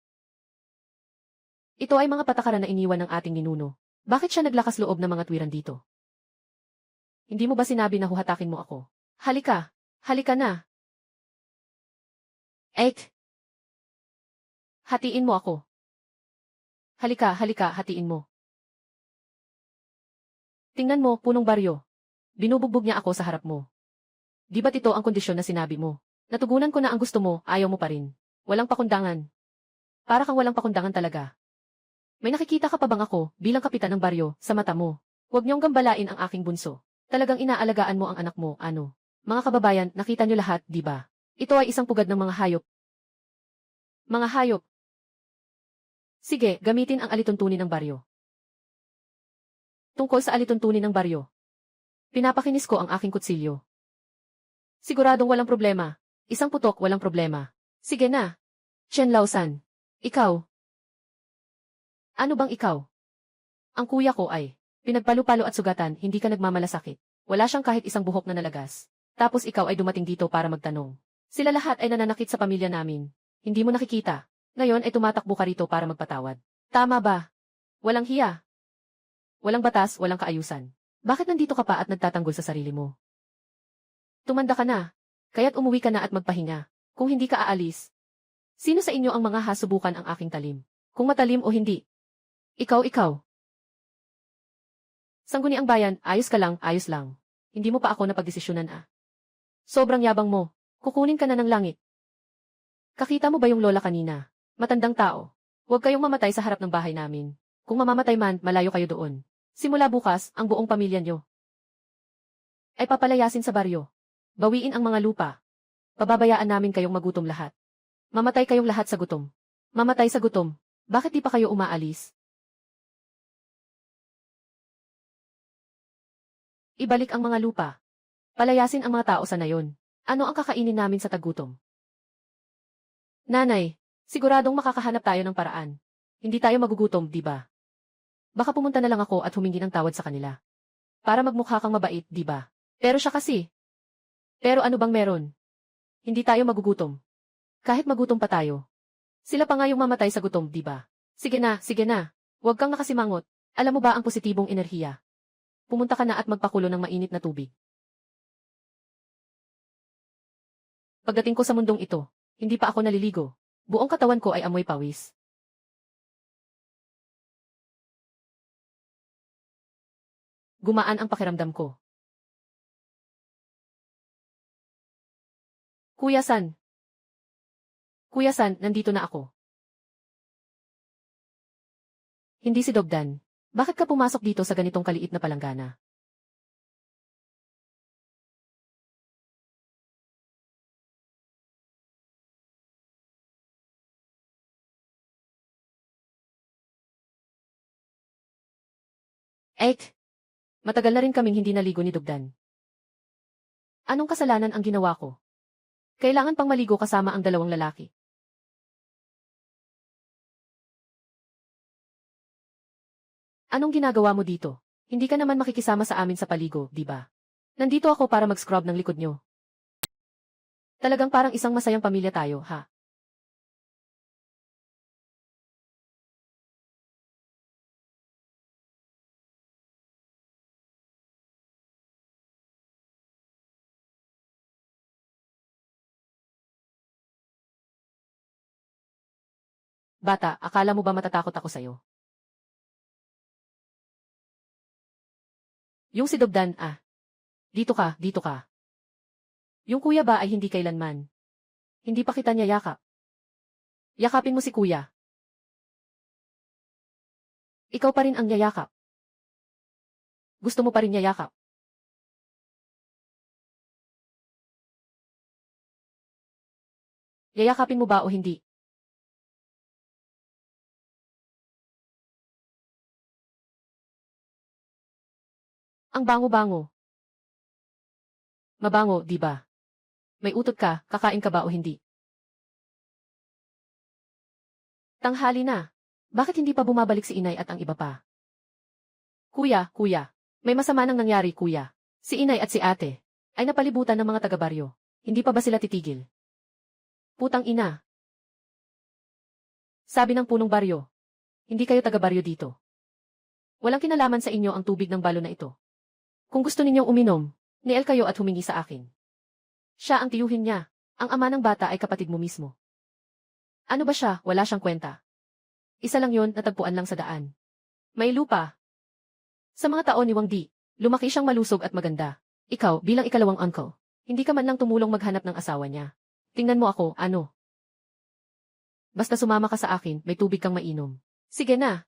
Ito ay mga patakaran na iniwan ng ating ninuno. Bakit siya naglakas loob ng mga tuwiran dito? Hindi mo ba sinabi na huhatakin mo ako? Halika, halika na. Ek. Hatiin mo ako. Halika, halika, hatiin mo. Tingnan mo, punong baryo. Binubugbog niya ako sa harap mo. Di ba't ito ang kondisyon na sinabi mo? Natugunan ko na ang gusto mo, ayaw mo pa rin. Walang pakundangan. Para kang walang pakundangan talaga. May nakikita ka pa bang ako, bilang kapitan ng baryo, sa mata mo? Huwag niyong gambalain ang aking bunso. Talagang inaalagaan mo ang anak mo, ano? Mga kababayan, nakita niyo lahat, di ba? Ito ay isang pugad ng mga hayop. Mga hayop. Sige, gamitin ang alituntunin ng baryo. Tungkol sa alituntunin ng baryo. Pinapakinis ko ang aking kutsilyo. Siguradong walang problema. Isang putok, walang problema. Sige na. Chen Laosan. Ikaw. Ano bang ikaw? Ang kuya ko ay pinagpalo-palo at sugatan, hindi ka nagmamalasakit. Wala siyang kahit isang buhok na nalagas. Tapos ikaw ay dumating dito para magtanong. Sila lahat ay nananakit sa pamilya namin. Hindi mo nakikita. Ngayon ay tumatakbo ka rito para magpatawad. Tama ba? Walang hiya. Walang batas, walang kaayusan. Bakit nandito ka pa at nagtatanggol sa sarili mo? Tumanda ka na. Kaya't umuwi ka na at magpahinga. Kung hindi ka aalis. Sino sa inyo ang mga hasubukan ang aking talim? Kung matalim o hindi? Ikaw. Sangguni ang bayan, ayos ka lang, ayos lang. Hindi mo pa ako napagdesisyonan ah. Sobrang yabang mo. Kukunin ka na ng langit. Kakita mo ba yung lola kanina? Matandang tao. Huwag kayong mamatay sa harap ng bahay namin. Kung mamamatay man, malayo kayo doon. Simula bukas, ang buong pamilya nyo ay papalayasin sa baryo. Bawiin ang mga lupa. Pababayaan namin kayong magutom lahat. Mamatay kayong lahat sa gutom. Mamatay sa gutom. Bakit di pa kayo umaalis? Ibalik ang mga lupa. Palayasin ang mga tao sa nayon. Ano ang kakainin namin sa tagutom? Nanay, siguradong makakahanap tayo ng paraan. Hindi tayo magugutom, di ba? Baka pumunta na lang ako at humingi ng tawad sa kanila. Para magmukha kang mabait, di ba? Pero siya kasi. Pero ano bang meron? Hindi tayo magugutom. Kahit magutom pa tayo. Sila pa nga yung mamatay sa gutom, di ba? Sige na. Huwag kang nakasimangot. Alam mo ba ang positibong enerhiya? Pumunta ka na at magpakulo ng mainit na tubig. Pagdating ko sa mundong ito, hindi pa ako naliligo. Buong katawan ko ay amoy pawis. Gumaan ang pakiramdam ko. Kuya San, nandito na ako. Hindi si Dogdan. Bakit ka pumasok dito sa ganitong kaliit na palanggana? Matagal na rin kaming hindi naligo ni Dugdan. Anong kasalanan ang ginawa ko? Kailangan pang maligo kasama ang dalawang lalaki. Anong ginagawa mo dito? Hindi ka naman makikisama sa amin sa paligo, di ba? Nandito ako para mag-scrub ng likod nyo. Talagang parang isang masayang pamilya tayo, ha? Bata, akala mo ba matatakot ako sa'yo? Yung si Dugdan, Dito ka. Yung kuya ba ay hindi kailanman. Hindi pa kita niya yakap. Yakapin mo si kuya. Ikaw pa rin ang yayakap. Gusto mo pa rin yayakap. Yayakapin mo ba o hindi? Ang bango-bango. Mabango, di ba? May utot ka, kakain ka ba o hindi? Tanghali na. Bakit hindi pa bumabalik si inay at ang iba pa? Kuya. May masama nang nangyari, kuya. Si inay at si ate ay napalibutan ng mga taga-baryo. Hindi pa ba sila titigil? Putang ina. Sabi ng punong baryo. Hindi kayo taga-baryo dito. Walang kinalaman sa inyo ang tubig ng balo na ito. Kung gusto ninyong uminom, niel kayo at humingi sa akin. Siya ang tiyuhin niya. Ang ama ng bata ay kapatid mo mismo. Ano ba siya? Wala siyang kwenta. Isa lang yon, natagpuan lang sa daan. May lupa. Sa mga taon ni Wang Di, lumaki siyang malusog at maganda. Ikaw, bilang ikalawang uncle, hindi ka man lang tumulong maghanap ng asawa niya. Tingnan mo ako, ano? Basta sumama ka sa akin, may tubig kang mainom. Sige na.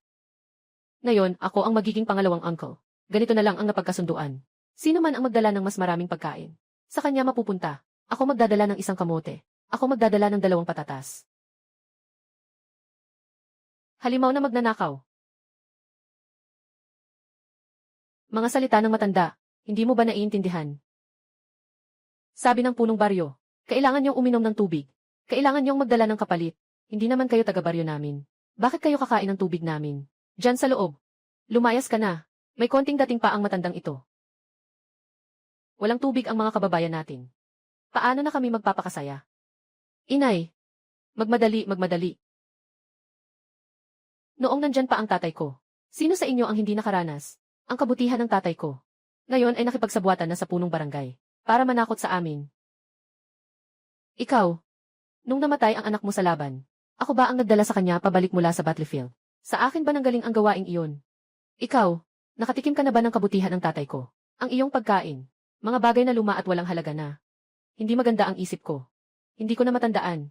Ngayon, ako ang magiging pangalawang uncle. Ganito na lang ang napagkasunduan. Sino man ang magdala ng mas maraming pagkain? Sa kanya mapupunta. Ako magdadala ng isang kamote. Ako magdadala ng 2 patatas. Halimaw na magnanakaw. Mga salita ng matanda, hindi mo ba naiintindihan? Sabi ng punong baryo, kailangan niyong uminom ng tubig. Kailangan niyong magdala ng kapalit. Hindi naman kayo taga-baryo namin. Bakit kayo kakain ng tubig namin? Diyan sa loob. Lumayas ka na. May konting dating pa ang matandang ito. Walang tubig ang mga kababayan natin. Paano na kami magpapakasaya? Inay. Magmadali, magmadali. Noong nandyan pa ang tatay ko, sino sa inyo ang hindi nakaranas? Ang kabutihan ng tatay ko. Ngayon ay nakipagsabwatan na sa punong barangay, para manakot sa amin. Ikaw, nung namatay ang anak mo sa laban, ako ba ang nagdala sa kanya pabalik mula sa battlefield? Sa akin ba nanggaling ang gawaing iyon? Ikaw, nakatikim ka na ba ng kabutihan ng tatay ko? Ang iyong pagkain, mga bagay na luma at walang halaga na. Hindi maganda ang isip ko. Hindi ko na matandaan.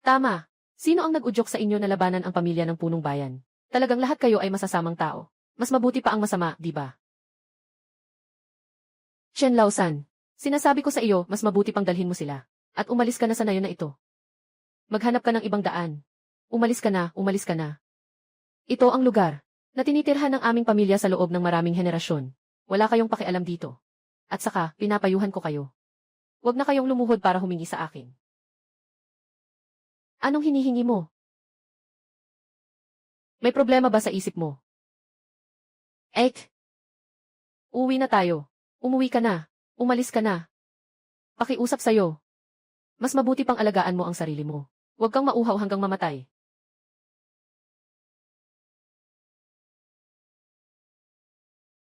Tama. Sino ang nag-udyok sa inyo na labanan ang pamilya ng punong bayan? Talagang lahat kayo ay masasamang tao. Mas mabuti pa ang masama, di ba? Chen Laosan, sinasabi ko sa iyo, mas mabuti pang dalhin mo sila. At umalis ka na sa nayon na ito. Maghanap ka ng ibang daan. Umalis ka na, umalis ka na. Ito ang lugar na tinitirhan ng aming pamilya sa loob ng maraming henerasyon. Wala kayong pakialam dito. At saka, pinapayuhan ko kayo. Huwag na kayong lumuhod para humingi sa akin. Anong hinihingi mo? May problema ba sa isip mo? Ek! Uwi na tayo. Umuwi ka na. Umalis ka na. Pakiusap sa'yo. Mas mabuti pang alagaan mo ang sarili mo. Huwag kang mauhaw hanggang mamatay.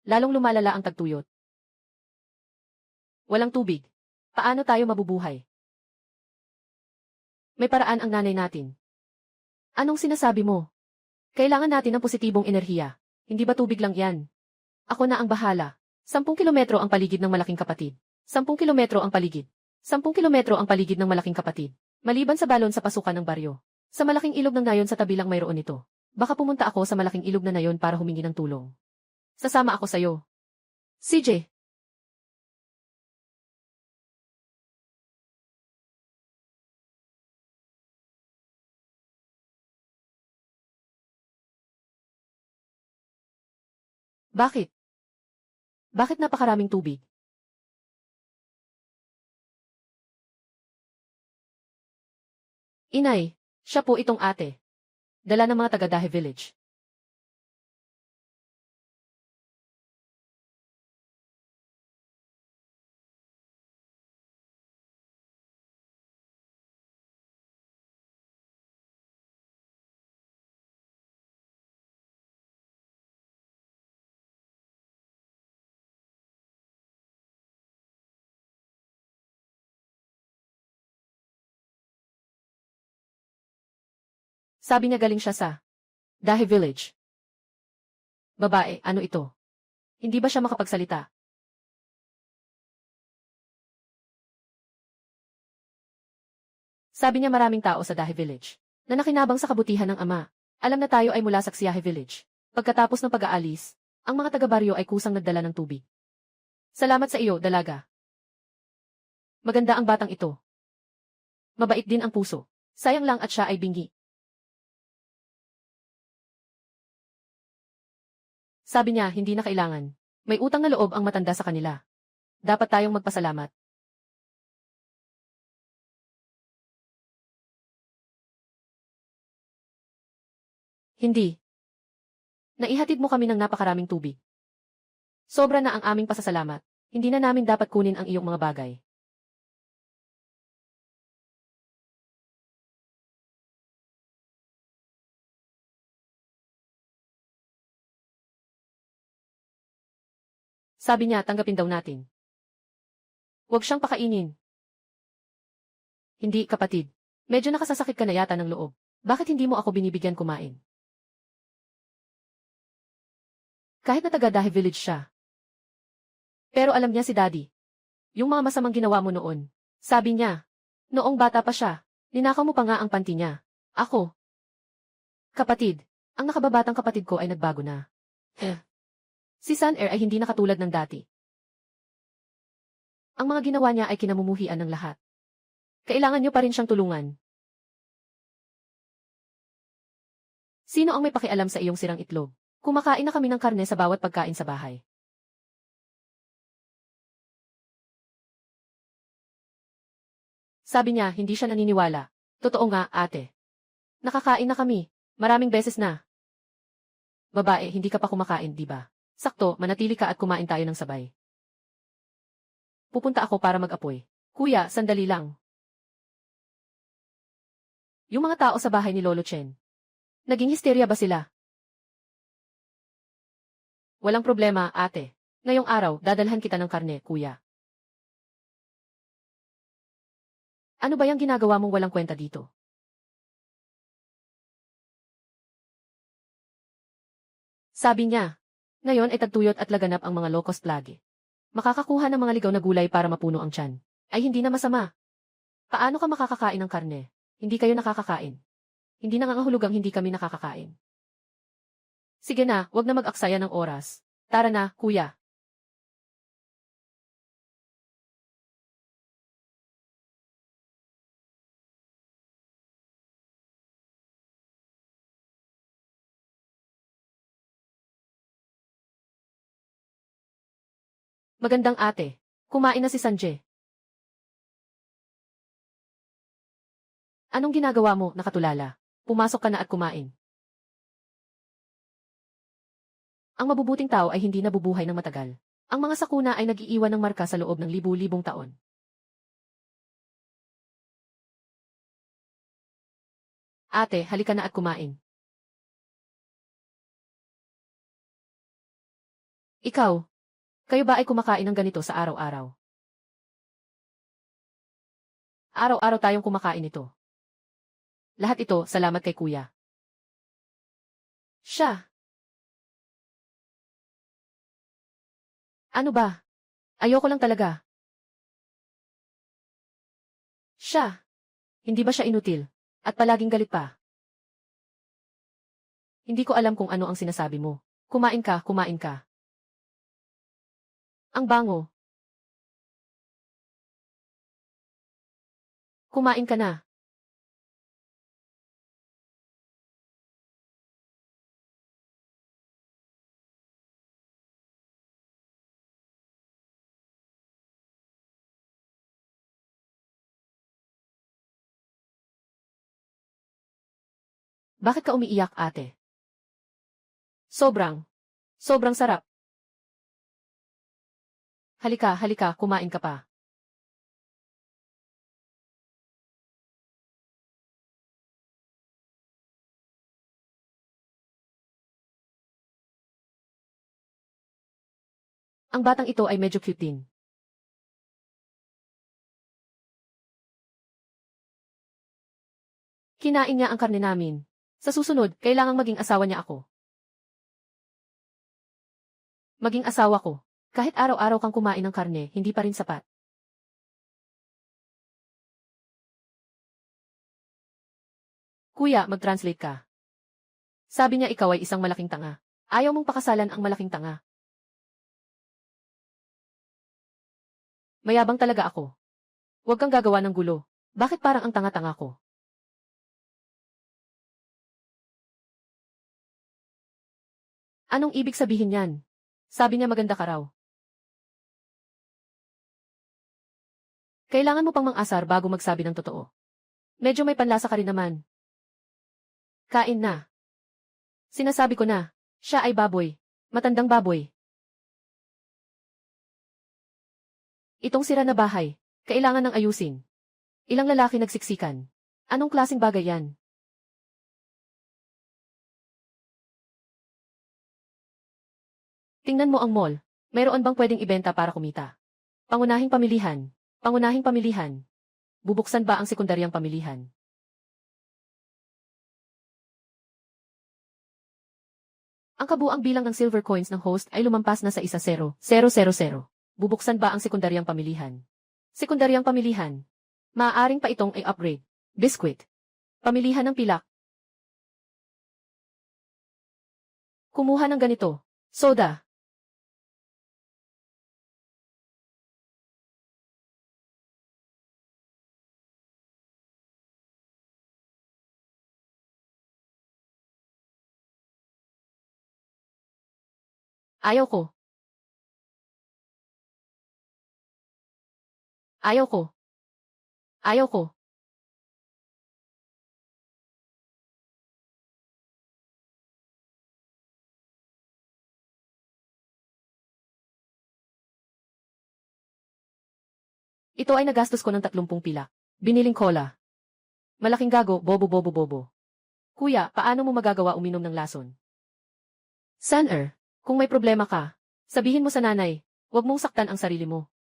Lalong lumalala ang tagtuyot. Walang tubig. Paano tayo mabubuhay? May paraan ang nanay natin. Anong sinasabi mo? Kailangan natin ng positibong enerhiya. Hindi ba tubig lang yan? Ako na ang bahala. 10 kilometro ang paligid ng malaking kapatid. 10 kilometro ang paligid. 10 kilometro ang paligid ng malaking kapatid. Maliban sa balon sa pasukan ng baryo. Sa malaking ilog ng nayon sa tabi lang mayroon ito. Baka pumunta ako sa malaking ilog na nayon para humingi ng tulong. Sasama ako sa'yo. CJ. Bakit? Bakit napakaraming tubig? Inay, siya po itong ate. Dala ng mga taga-Dahe Village. Sabi niya galing siya sa Dahe Village. Babae, ano ito? Hindi ba siya makapagsalita? Sabi niya maraming tao sa Dahe Village na nakinabang sa kabutihan ng ama. Alam na tayo ay mula sa Xiahe Village. Pagkatapos ng pag-aalis, ang mga taga-baryo ay kusang nagdala ng tubig. Salamat sa iyo, dalaga. Maganda ang batang ito. Mabait din ang puso. Sayang lang at siya ay bingi. Sabi niya, hindi na kailangan. May utang na loob ang matanda sa kanila. Dapat tayong magpasalamat. Hindi. Naihatid mo kami ng napakaraming tubig. Sobra na ang aming pasasalamat. Hindi na namin dapat kunin ang iyong mga bagay. Sabi niya, tanggapin daw natin. Huwag siyang pakainin. Hindi, kapatid. Medyo nakasasakit ka na yata ng loob. Bakit hindi mo ako binibigyan kumain? Kahit na taga-Dahe Village siya. Pero alam niya si Daddy. Yung mga masamang ginawa mo noon. Sabi niya, noong bata pa siya, ninakaw mo pa nga ang panty niya. Ako. Kapatid, ang nakababatang kapatid ko ay nagbago na. Si Sun Air ay hindi na katulad ng dati. Ang mga ginawa niya ay kinamumuhian ng lahat. Kailangan niyo pa rin siyang tulungan. Sino ang may pakialam sa iyong sirang itlog? Kumakain na kami ng karne sa bawat pagkain sa bahay. Sabi niya, hindi siya naniniwala. Totoo nga, ate. Nakakain na kami. Maraming beses na. Babae, hindi ka pa kumakain, di ba? Sakto, manatili ka at kumain tayo ng sabay. Pupunta ako para mag-apoy. Kuya, sandali lang. Yung mga tao sa bahay ni Lolo Chen. Naging histerya ba sila? Walang problema, ate. Ngayong araw, dadalhan kita ng karne, kuya. Ano ba yung ginagawa mong walang kwenta dito? Sabi niya. Ngayon ay tagtuyot at laganap ang mga low-cost lagi. Makakakuha ng mga ligaw na gulay para mapuno ang tiyan. Ay hindi na masama. Paano ka makakakain ng karne? Hindi kayo nakakakain. Hindi nangangahulugang hindi kami nakakakain. Sige na, wag na mag-aksaya ng oras. Tara na, kuya. Magandang ate. Kumain na si Sanjay. Anong ginagawa mo, nakatulala? Pumasok ka na at kumain. Ang mabubuting tao ay hindi nabubuhay ng matagal. Ang mga sakuna ay nag-iiwan ng marka sa loob ng libu-libong taon. Ate, halika na at kumain. Ikaw, kayo ba ay kumakain ng ganito sa araw-araw? Araw-araw tayong kumakain ito. Lahat ito, salamat kay kuya. Siya. Ano ba? Ayoko lang talaga. Siya. Hindi ba siya inutil? At palaging galit pa. Hindi ko alam kung ano ang sinasabi mo. Kumain ka, kumain ka. Ang bango. Kumain ka na. Bakit ka umiiyak, ate? Sobrang. Sobrang sarap. Halika, halika, kumain ka pa. Ang batang ito ay medyo cute din. Kinain niya ang karne namin. Sa susunod, kailangang maging asawa niya ako. Maging asawa ko. Kahit araw-araw kang kumain ng karne, hindi pa rin sapat. Kuya, mag-translate ka. Sabi niya ikaw ay isang malaking tanga. Ayaw mong pakasalan ang malaking tanga. Mayabang talaga ako. Huwag kang gagawa ng gulo. Bakit parang ang tanga-tanga ko? Anong ibig sabihin yan? Sabi niya maganda ka raw. Kailangan mo pang mang-asar bago magsabi ng totoo. Medyo may panlasa ka rin naman. Kain na. Sinasabi ko na, siya ay baboy. Matandang baboy. Itong sira na bahay, kailangan ng ayusin. Ilang lalaki nagsiksikan. Anong klaseng bagay yan? Tingnan mo ang mall. Mayroon bang pwedeng ibenta para kumita? Pangunahing pamilihan. Pangunahing pamilihan. Bubuksan ba ang sekundaryang pamilihan? Ang kabuang bilang ng silver coins ng host ay lumampas na sa 1,000,000. Bubuksan ba ang sekundaryang pamilihan? Sekundaryang pamilihan. Maaaring pa itong ay upgrade. Biscuit. Pamilihan ng pilak. Kumuha ng ganito. Soda. Ayaw ko. Ayaw ko. Ayaw ko. Ito ay nagastos ko ng 30 pila. Biniling cola. Malaking gago, bobo bobo bobo. Kuya, paano mo magagawa uminom ng lason? Saner, kung may problema ka, sabihin mo sa nanay, huwag mong saktan ang sarili mo.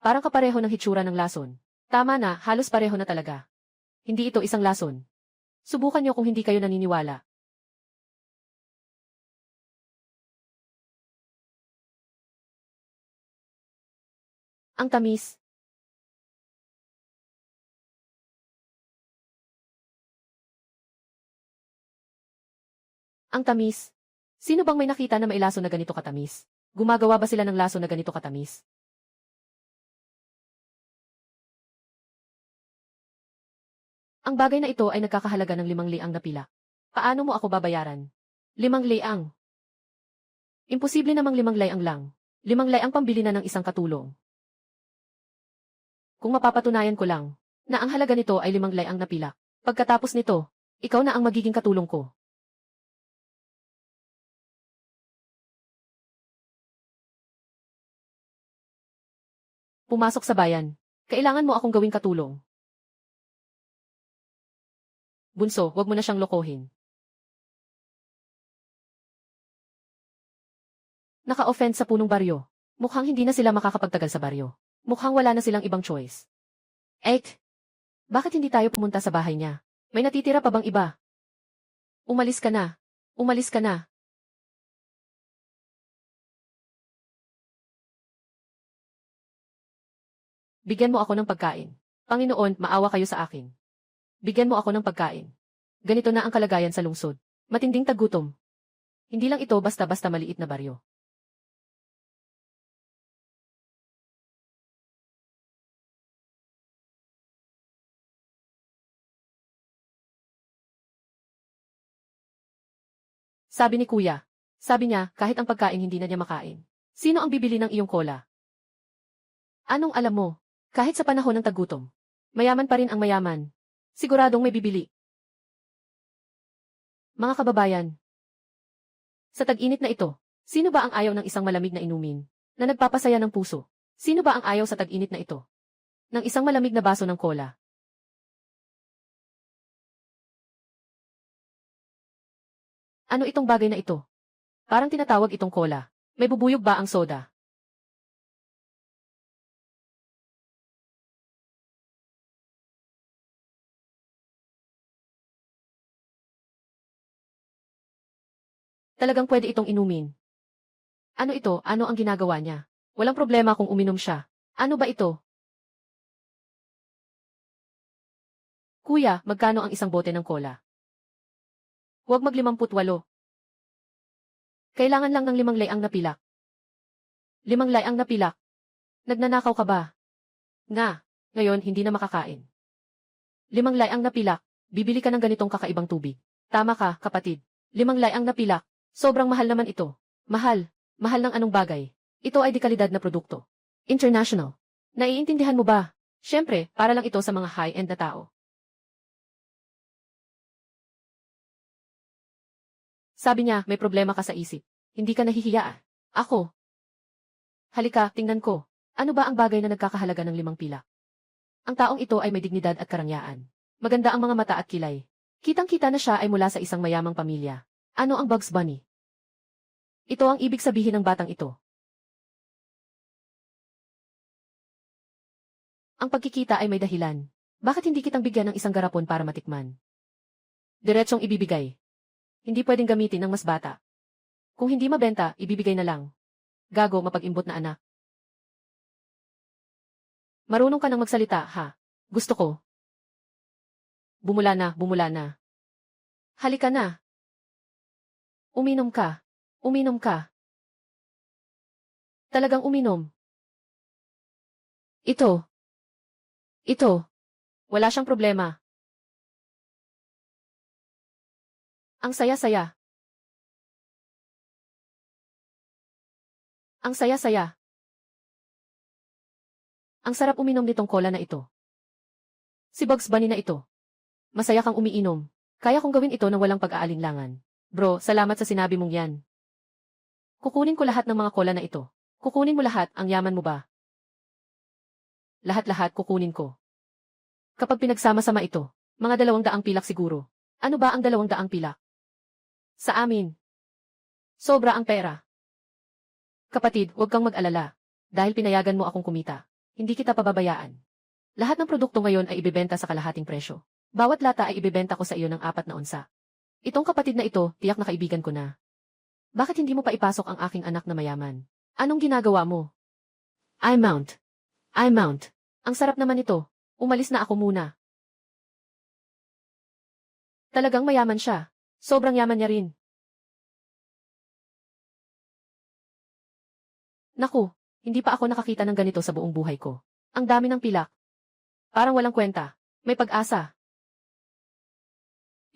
Parang kapareho ng hitsura ng lason. Tama na, halos pareho na talaga. Hindi ito isang lason. Subukan niyo kung hindi kayo naniniwala. Ang tamis. Ang tamis. Sino bang may nakita na may lason na ganito katamis? Gumagawa ba sila ng lason na ganito katamis? Ang bagay na ito ay nagkakahalaga ng 5,000 na pila. Paano mo ako babayaran? 5,000. Imposible namang 5,000 lang. 5,000 pambili na ng isang katulong. Kung mapapatunayan ko lang, na ang halaga nito ay 5,000 na pila. Pagkatapos nito, ikaw na ang magiging katulong ko. Pumasok sa bayan. Kailangan mo akong gawing katulong. Bunso, wag mo na siyang lokohin. Naka-offend sa punong baryo. Mukhang hindi na sila makakapagtagal sa baryo. Mukhang wala na silang ibang choice. Bakit hindi tayo pumunta sa bahay niya? May natitira pa bang iba? Umalis ka na. Umalis ka na. Bigyan mo ako ng pagkain. Panginoon, maawa kayo sa akin. Bigyan mo ako ng pagkain. Ganito na ang kalagayan sa lungsod. Matinding tagutom. Hindi lang ito basta-basta maliit na baryo. Sabi ni Kuya. Sabi niya, kahit ang pagkain hindi na niya makain. Sino ang bibili ng iyong cola? Anong alam mo? Kahit sa panahon ng tagutom. Mayaman pa rin ang mayaman. Siguradong may bibili. Mga kababayan. Sa tag-init na ito, sino ba ang ayaw ng isang malamig na inumin, na nagpapasaya ng puso? Sino ba ang ayaw sa tag-init na ito? Ng isang malamig na baso ng cola. Ano itong bagay na ito? Parang tinatawag itong cola. May bubuyog ba ang soda? Talagang pwede itong inumin. Ano ito? Ano ang ginagawa niya? Walang problema kung uminom siya. Ano ba ito? Kuya, magkano ang isang bote ng cola? Huwag mag-58. Kailangan lang ng 5,000 na pilak. 5,000 na pilak. Nagnanakaw ka ba? Nga, ngayon hindi na makakain. 5,000 na pilak. Bibili ka ng ganitong kakaibang tubig. Tama ka, kapatid. 5,000 na pilak. Sobrang mahal naman ito. Mahal. Mahal ng anong bagay. Ito ay dekalidad na produkto. International. Naiintindihan mo ba? Siyempre, para lang ito sa mga high-end na tao. Sabi niya, may problema ka sa isip. Hindi ka nahihiya ah. Ako. Halika, tingnan ko. Ano ba ang bagay na nagkakahalaga ng 5 pilak? Ang taong ito ay may dignidad at karangyaan. Maganda ang mga mata at kilay. Kitang-kita na siya ay mula sa isang mayamang pamilya. Ano ang Bugs Bunny? Ito ang ibig sabihin ng batang ito. Ang pagkikita ay may dahilan. Bakit hindi kitang bigyan ng isang garapon para matikman? Diretsong ibibigay. Hindi pwedeng gamitin ng mas bata. Kung hindi mabenta, ibibigay na lang. Gago, mapag-imbot na anak. Marunong ka nang magsalita, ha? Gusto ko. Bumula na, bumula na. Halika na. Uminom ka. Uminom ka. Talagang uminom. Ito. Ito. Wala siyang problema. Ang saya-saya. Ang saya-saya. Ang sarap uminom nitong cola na ito. Si Bugs Bunny na ito. Masaya kang umiinom. Kaya kong gawin ito nang walang pag-aalinlangan. Bro, salamat sa sinabi mong yan. Kukunin ko lahat ng mga cola na ito. Kukunin mo lahat, ang yaman mo ba? Lahat-lahat kukunin ko. Kapag pinagsama-sama ito, mga 200 pilak siguro. Ano ba ang 200 pilak? Sa amin. Sobra ang pera. Kapatid, huwag kang mag-alala. Dahil pinayagan mo akong kumita, hindi kita pababayaan. Lahat ng produkto ngayon ay ibebenta sa kalahating presyo. Bawat lata ay ibebenta ko sa iyo ng 4 na onsa. Itong kapatid na ito, tiyak na kaibigan ko na. Bakit hindi mo pa ipasok ang aking anak na mayaman? Anong ginagawa mo? I mount. Ang sarap naman ito. Umalis na ako muna. Talagang mayaman siya. Sobrang yaman niya rin. Naku, hindi pa ako nakakita ng ganito sa buong buhay ko. Ang dami ng pilak. Parang walang kwenta. May pag-asa.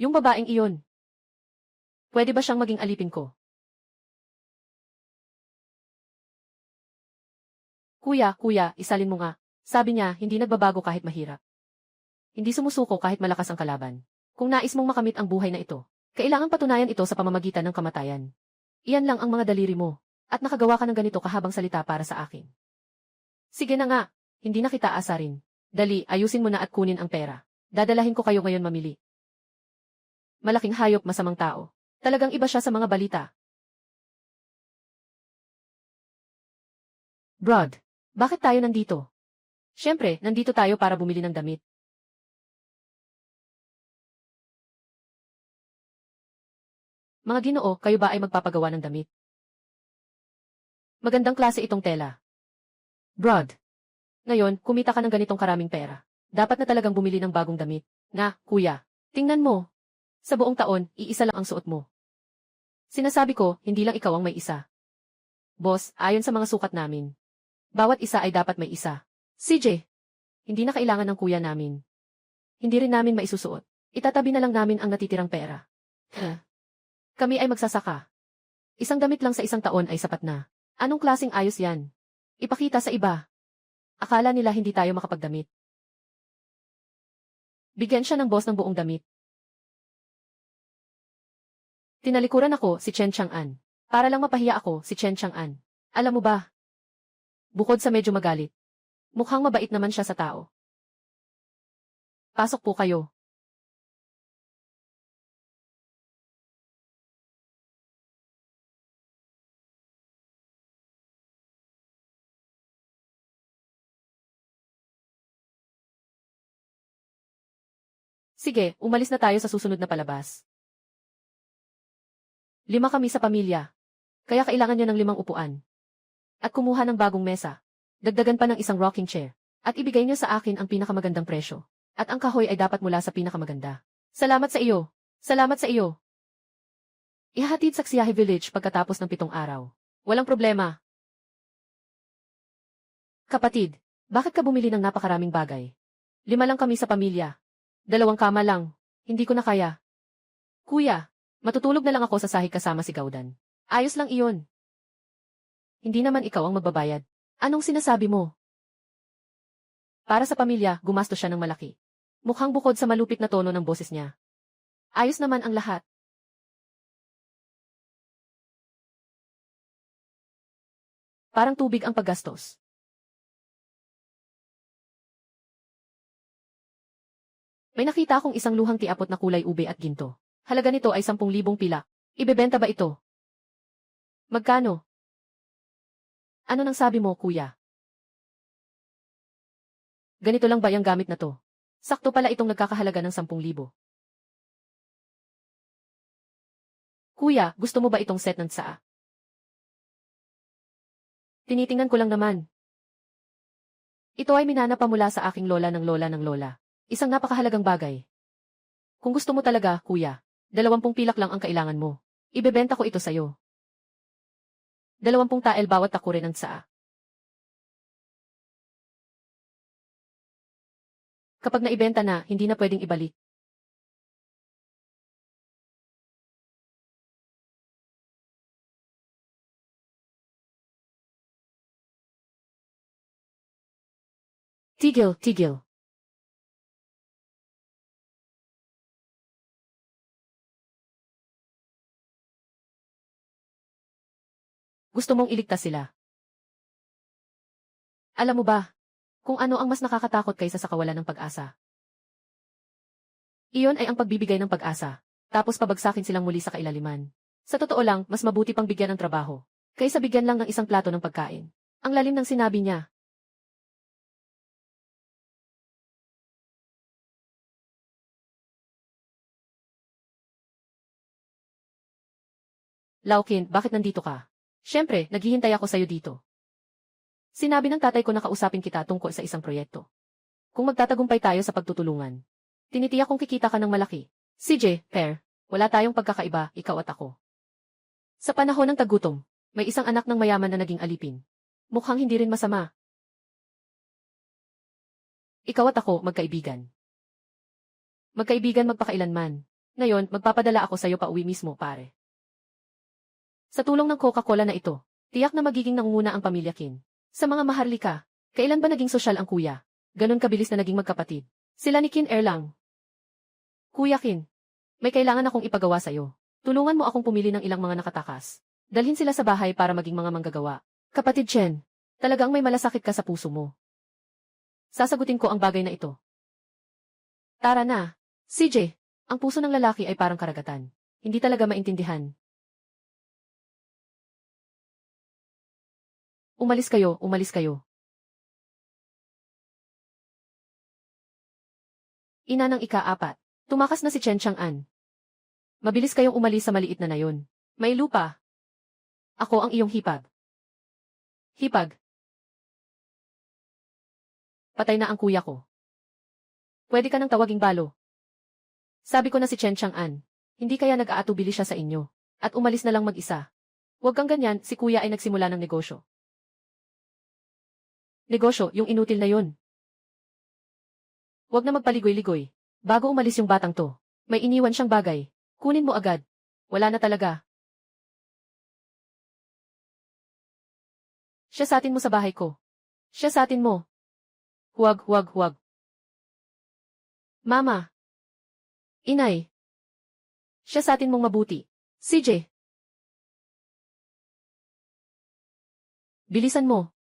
Yung babaeng iyon. Pwede ba siyang maging alipin ko? Kuya, isalin mo nga. Sabi niya, hindi nagbabago kahit mahirap. Hindi sumusuko kahit malakas ang kalaban. Kung nais mong makamit ang buhay na ito, kailangang patunayan ito sa pamamagitan ng kamatayan. Iyan lang ang mga daliri mo. At nakagawa ka ng ganito kahabang salita para sa akin. Sige na nga, hindi na kita asarin. Dali, ayusin mo na at kunin ang pera. Dadalahin ko kayo ngayon mamili. Malaking hayop, masamang tao. Talagang iba siya sa mga balita. Brad, bakit tayo nandito? Siyempre, nandito tayo para bumili ng damit. Mga Ginoo, kayo ba ay magpapagawa ng damit? Magandang klase itong tela. Brad, ngayon, kumita ka ng ganitong karaming pera. Dapat na talagang bumili ng bagong damit. Na, kuya, tingnan mo. Sa buong taon, iisa lang ang suot mo. Sinasabi ko, hindi lang ikaw ang may isa. Boss, ayon sa mga sukat namin, bawat isa ay dapat may isa. CJ, hindi na kailangan ng kuya namin. Hindi rin namin maisusuot. Itatabi na lang namin ang natitirang pera. Kami ay magsasaka. Isang damit lang sa isang taon ay sapat na. Anong klaseng ayos yan? Ipakita sa iba. Akala nila hindi tayo makapagdamit. Bigyan siya ng boss ng buong damit. Tinalikuran ako, si Chen Chang'an. Para lang mapahiya ako, si Chen Chang'an. Alam mo ba? Bukod sa medyo magalit, mukhang mabait naman siya sa tao. Pasok po kayo. Sige, umalis na tayo sa susunod na palabas. 5 kami sa pamilya. Kaya kailangan niyo ng 5 upuan. At kumuha ng bagong mesa. Dagdagan pa ng isang rocking chair. At ibigay niyo sa akin ang pinakamagandang presyo. At ang kahoy ay dapat mula sa pinakamaganda. Salamat sa iyo. Salamat sa iyo. Ihahatid sa Xiahe Village pagkatapos ng 7 araw. Walang problema. Kapatid, bakit ka bumili ng napakaraming bagay? 5 lang kami sa pamilya. 2 kama lang. Hindi ko na kaya. Kuya, matutulog na lang ako sa sahig kasama si Gaudan. Ayos lang iyon. Hindi naman ikaw ang magbabayad. Anong sinasabi mo? Para sa pamilya, gumastos siya ng malaki. Mukhang bukod sa malupit na tono ng boses niya. Ayos naman ang lahat. Parang tubig ang paggastos. May nakita akong isang luhang tiapot na kulay ube at ginto. Halaga nito ay 10,000 pilak. Ibebenta ba ito? Magkano? Ano nang sabi mo, kuya? Ganito lang ba yung gamit na to? Sakto pala itong nagkakahalaga ng 10,000. Kuya, gusto mo ba itong set ng tsaa? Tinitingnan ko lang naman. Ito ay minana pa mula sa aking lola ng lola ng lola. Isang napakahalagang bagay. Kung gusto mo talaga, kuya, 20 pilak lang ang kailangan mo. Ibebenta ko ito sa'yo. 20 tael bawat takurin ang tsaa. Kapag naibenta na, hindi na pwedeng ibalik. Tigil, tigil. Gusto mong iligtas sila. Alam mo ba, kung ano ang mas nakakatakot kaysa sa kawalan ng pag-asa? Iyon ay ang pagbibigay ng pag-asa, tapos pabagsakin silang muli sa kailaliman. Sa totoo lang, mas mabuti pang bigyan ng trabaho, kaysa bigyan lang ng isang plato ng pagkain. Ang lalim ng sinabi niya. Laukin, bakit nandito ka? Siyempre, naghihintay ako sa'yo dito. Sinabi ng tatay ko na kausapin kita tungkol sa isang proyekto. Kung magtatagumpay tayo sa pagtutulungan, tinitiyak kong kikita ka ng malaki. CJ, Per, wala tayong pagkakaiba, ikaw at ako. Sa panahon ng tagutom, may isang anak ng mayaman na naging alipin. Mukhang hindi rin masama. Ikaw at ako, magkaibigan. Magkaibigan magpakailanman. Ngayon, magpapadala ako sa'yo pa uwi mismo, pare. Sa tulong ng Coca-Cola na ito, tiyak na magiging nangunguna ang pamilya Kin. Sa mga maharlika, kailan ba naging sosyal ang kuya? Ganon kabilis na naging magkapatid. Sila ni Kin Erlang. Kuya Kin, may kailangan akong ipagawa sa'yo. Tulungan mo akong pumili ng ilang mga nakatakas. Dalhin sila sa bahay para maging mga manggagawa. Kapatid Chen, talagang may malasakit ka sa puso mo. Sasagutin ko ang bagay na ito. Tara na. CJ, ang puso ng lalaki ay parang karagatan. Hindi talaga maintindihan. Umalis kayo, umalis kayo. Ina ng ika-4. Tumakas na si Chen Chang'an. Mabilis kayong umalis sa maliit na nayon. May lupa. Ako ang iyong hipag. Hipag. Patay na ang kuya ko. Pwede ka nang tawaging balo. Sabi ko na si Chen Chang'an. Hindi kaya nag-aatubili siya sa inyo. At umalis na lang mag-isa. Huwag kang ganyan, si kuya ay nagsimula ng negosyo. Negosyo, yung inutil na yun. Huwag na magpaligoy-ligoy. Bago umalis yung batang to, may iniwan siyang bagay. Kunin mo agad. Wala na talaga. Siya sa atin mo sa bahay ko. Siya sa atin mo. Huwag, huwag, huwag. Mama. Inay. Siya sa atin mong mabuti. CJ. Bilisan mo.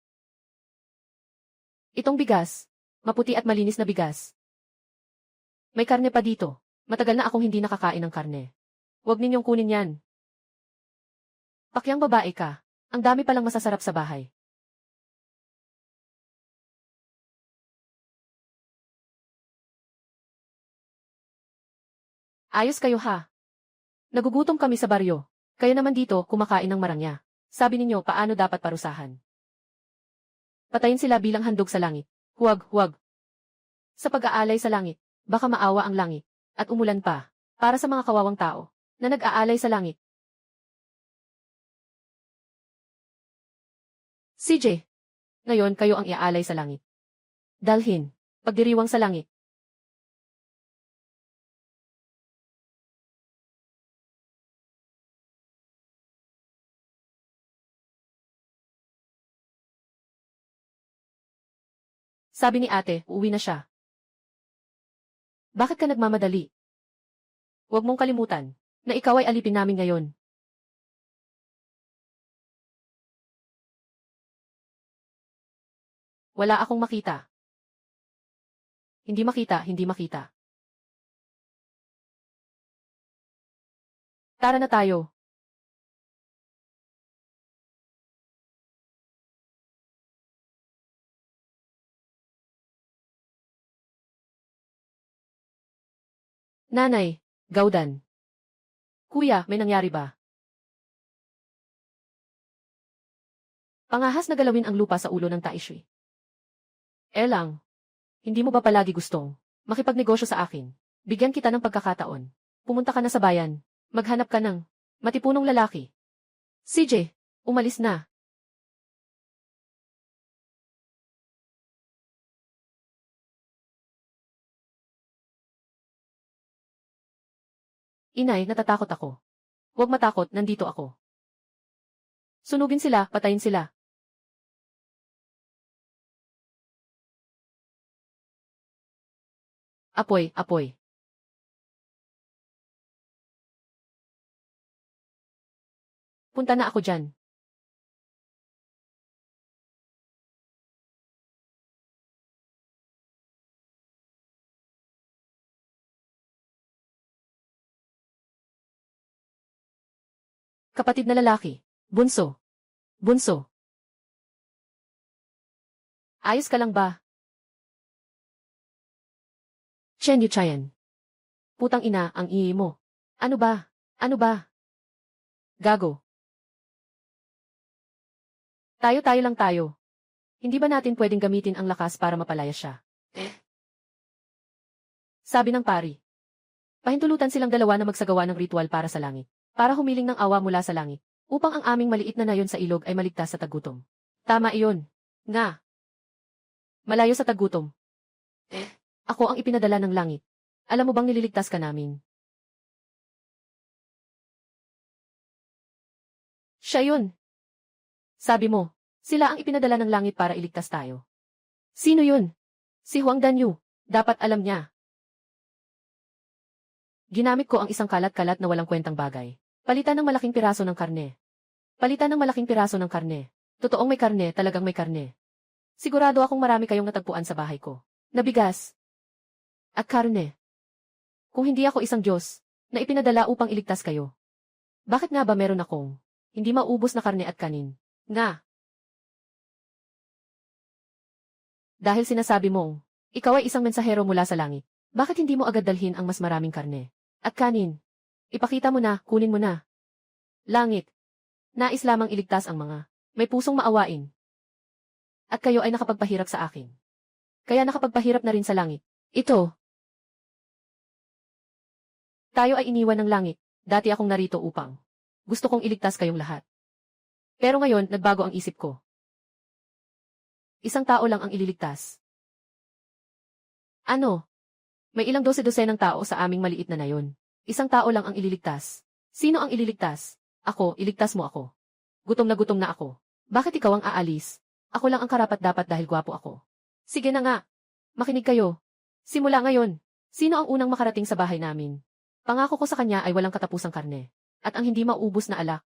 Itong bigas. Maputi at malinis na bigas. May karne pa dito. Matagal na akong hindi nakakain ng karne. Huwag ninyong kunin yan. Pakyang babae ka. Ang dami palang masasarap sa bahay. Ayos kayo ha. Nagugutom kami sa baryo. Kayo naman dito kumakain ng marangya. Sabi ninyo paano dapat parusahan. Patayin sila bilang handog sa langit. Huwag, huwag. Sa pag-aalay sa langit, baka maawa ang langit, at umulan pa, para sa mga kawawang tao, na nag-aalay sa langit. CJ, ngayon kayo ang iaalay sa langit. Dalhin, pagdiriwang sa langit. Sabi ni ate, uuwi na siya. Bakit ka nagmamadali? Huwag mong kalimutan, na ikaw ay alipin namin ngayon. Wala akong makita. Hindi makita, hindi makita. Tara na tayo. Nanay, Gaudan. Kuya, may nangyari ba? Pangahas na galawin ang lupa sa ulo ng Taishui. Erlang, hindi mo ba palagi gustong makipagnegosyo sa akin? Bigyan kita ng pagkakataon. Pumunta ka na sa bayan. Maghanap ka ng matipunong lalaki. CJ, umalis na. Inay, natatakot ako. Huwag matakot, nandito ako. Sunugin sila, patayin sila. Apoy, apoy. Punta na ako dyan. Kapatid na lalaki. Bunso. Bunso. Ayos ka lang ba? Chen Yuchayan. Putang ina, ang ihi mo. Ano ba? Ano ba? Gago. Tayo-tayo lang tayo. Hindi ba natin pwedeng gamitin ang lakas para mapalaya siya? Sabi ng pari. Pahintulutan silang dalawa na magsagawa ng ritual para sa langit. Para humiling ng awa mula sa langit. Upang ang aming maliit na nayon sa ilog ay maligtas sa tagutom. Tama iyon. Nga. Malayo sa tagutom. Ako ang ipinadala ng langit. Alam mo bang nililigtas ka namin? Siya yun. Sabi mo, sila ang ipinadala ng langit para iligtas tayo. Sino yun? Si Huang Danyu. Dapat alam niya. Ginamit ko ang isang kalat-kalat na walang kwentang bagay. Palitan ng malaking piraso ng karne. Palitan ng malaking piraso ng karne. Totoong may karne, talagang may karne. Sigurado akong marami kayong natagpuan sa bahay ko. Nabigas. At karne. Kung hindi ako isang Diyos, na ipinadala upang iligtas kayo. Bakit nga ba meron akong hindi maubos na karne at kanin? Nga. Dahil sinasabi mong, ikaw ay isang mensahero mula sa langit. Bakit hindi mo agad dalhin ang mas maraming karne? At kanin. Ipakita mo na, kunin mo na. Langit. Nais lamang iligtas ang mga may pusong maawain. At kayo ay nakapagpahirap sa akin. Kaya nakapagpahirap na rin sa langit. Ito. Tayo ay iniwan ng langit. Dati akong narito upang gusto kong iligtas kayong lahat. Pero ngayon, nagbago ang isip ko. Isang tao lang ang ililigtas. Ano? May ilang dose-dose ng tao sa aming maliit na nayon. Isang tao lang ang ililigtas. Sino ang ililigtas? Ako, iligtas mo ako. Gutom na ako. Bakit ikaw ang aalis? Ako lang ang karapat-dapat dahil gwapo ako. Sige na nga. Makinig kayo. Simula ngayon. Sino ang unang makarating sa bahay namin? Pangako ko sa kanya ay walang katapusang karne. At ang hindi mauubos na alak.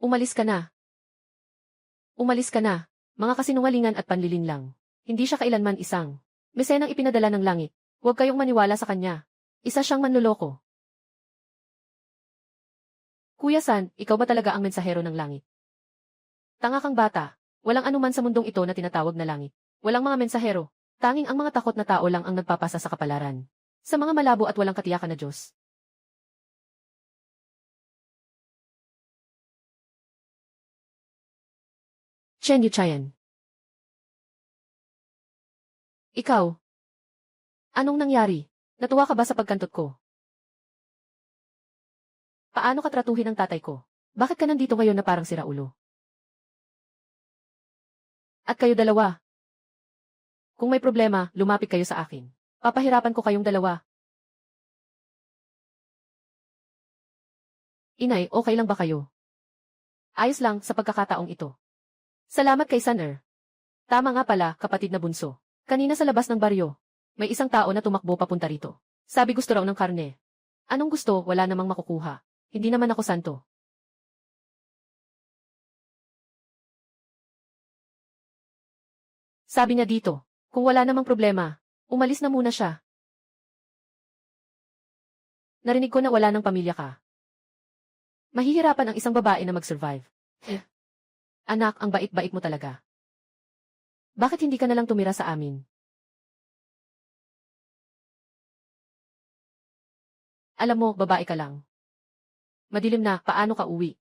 Umalis ka na. Umalis ka na. Mga kasinungalingan at panlilin lang. Hindi siya kailanman isang mesenang ipinadala ng langit. Huwag kayong maniwala sa kanya. Isa siyang manloloko. Kuya San, ikaw ba talaga ang mensahero ng langit? Tanga kang bata. Walang anuman sa mundong ito na tinatawag na langit. Walang mga mensahero. Tanging ang mga takot na tao lang ang nagpapasa sa kapalaran. Sa mga malabo at walang katiyakan na Diyos. Chen Yuchayan. Ikaw. Anong nangyari? Natuwa ka ba sa pagkantot ko? Paano ka tratuhin ng tatay ko? Bakit ka nandito ngayon na parang siraulo? At kayo dalawa. Kung may problema, lumapit kayo sa akin. Papahirapan ko kayong dalawa. Inay, okay lang ba kayo? Ayos lang sa pagkakataong ito. Salamat kay Saner. Tama nga pala, kapatid na bunso. Kanina sa labas ng baryo, may isang tao na tumakbo papunta rito. Sabi gusto raw ng karne. Anong gusto, wala namang makukuha. Hindi naman ako santo. Sabi niya dito, kung wala namang problema, umalis na muna siya. Narinig ko na wala ng pamilya ka. Mahihirapan ang isang babae na mag-survive. Anak, ang bait-bait mo talaga. Bakit hindi ka nalang tumira sa amin? Alam mo, babae ka lang. Madilim na, paano ka uwi?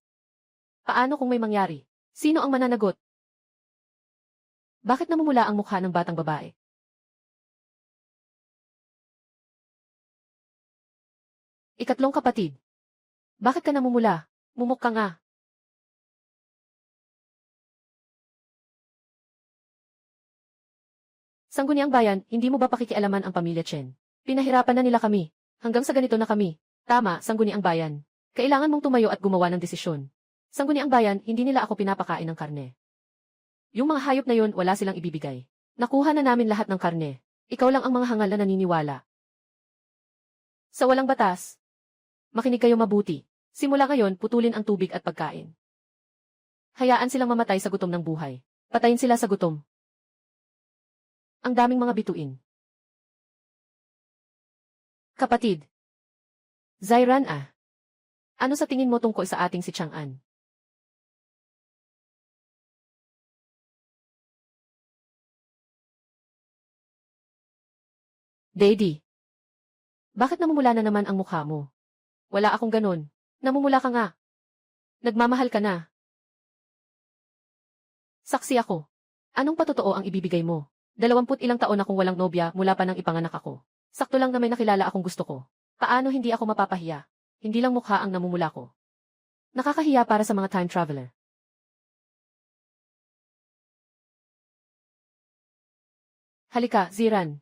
Paano kung may mangyari? Sino ang mananagot? Bakit namumula ang mukha ng batang babae? Ikatlong kapatid. Bakit ka namumula? Mumuk ka nga. Sangguniang bayan, hindi mo ba pakikialaman ang pamilya Chen? Pinahirapan na nila kami. Hanggang sa ganito na kami. Tama, sangguniang bayan. Kailangan mong tumayo at gumawa ng desisyon. Sangguniang bayan, hindi nila ako pinapakain ng karne. Yung mga hayop na yun, wala silang ibibigay. Nakuha na namin lahat ng karne. Ikaw lang ang mga hangal na naniniwala. Sa walang batas. Makinig kayo mabuti. Simula ngayon, putulin ang tubig at pagkain. Hayaan silang mamatay sa gutom ng buhay. Patayin sila sa gutom. Ang daming mga bituin. Kapatid. Zairan ah. Ano sa tingin mo tungkol sa ating si Chang'an? Daddy. Bakit namumula na naman ang mukha mo? Wala akong ganun. Namumula ka nga. Nagmamahal ka na. Saksi ako. Anong patotoo ang ibibigay mo? 20 ilang taon akong walang nobya mula pa nang ipanganak ako. Sakto lang na may nakilala akong gusto ko. Paano hindi ako mapapahiya? Hindi lang mukha ang namumula ko. Nakakahiya para sa mga time traveler. Halika, Ziran.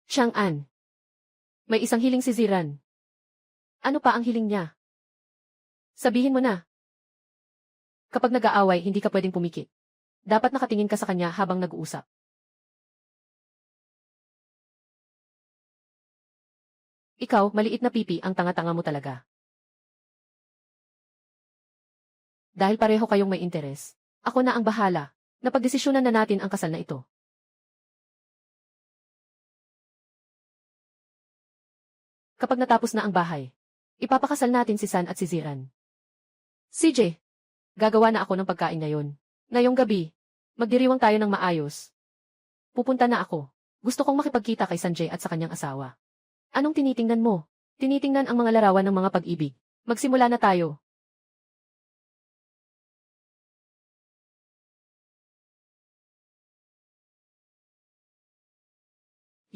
Chang'an. May isang hiling si Ziran. Ano pa ang hiling niya? Sabihin mo na. Kapag nag-aaway, hindi ka pwedeng pumikit. Dapat nakatingin ka sa kanya habang nag-uusap. Ikaw, maliit na pipi, ang tanga-tanga mo talaga. Dahil pareho kayong may interes, ako na ang bahala. Napagdesisyonan na natin ang kasal na ito. Kapag natapos na ang bahay, ipapakasal natin si San at si Ziran. CJ, gagawa na ako ng pagkain ngayon. Ngayong gabi, magdiriwang tayo ng maayos. Pupunta na ako. Gusto kong makipagkita kay Sanjay at sa kanyang asawa. Anong tinitingnan mo? Tinitingnan ang mga larawan ng mga pag-ibig. Magsimula na tayo.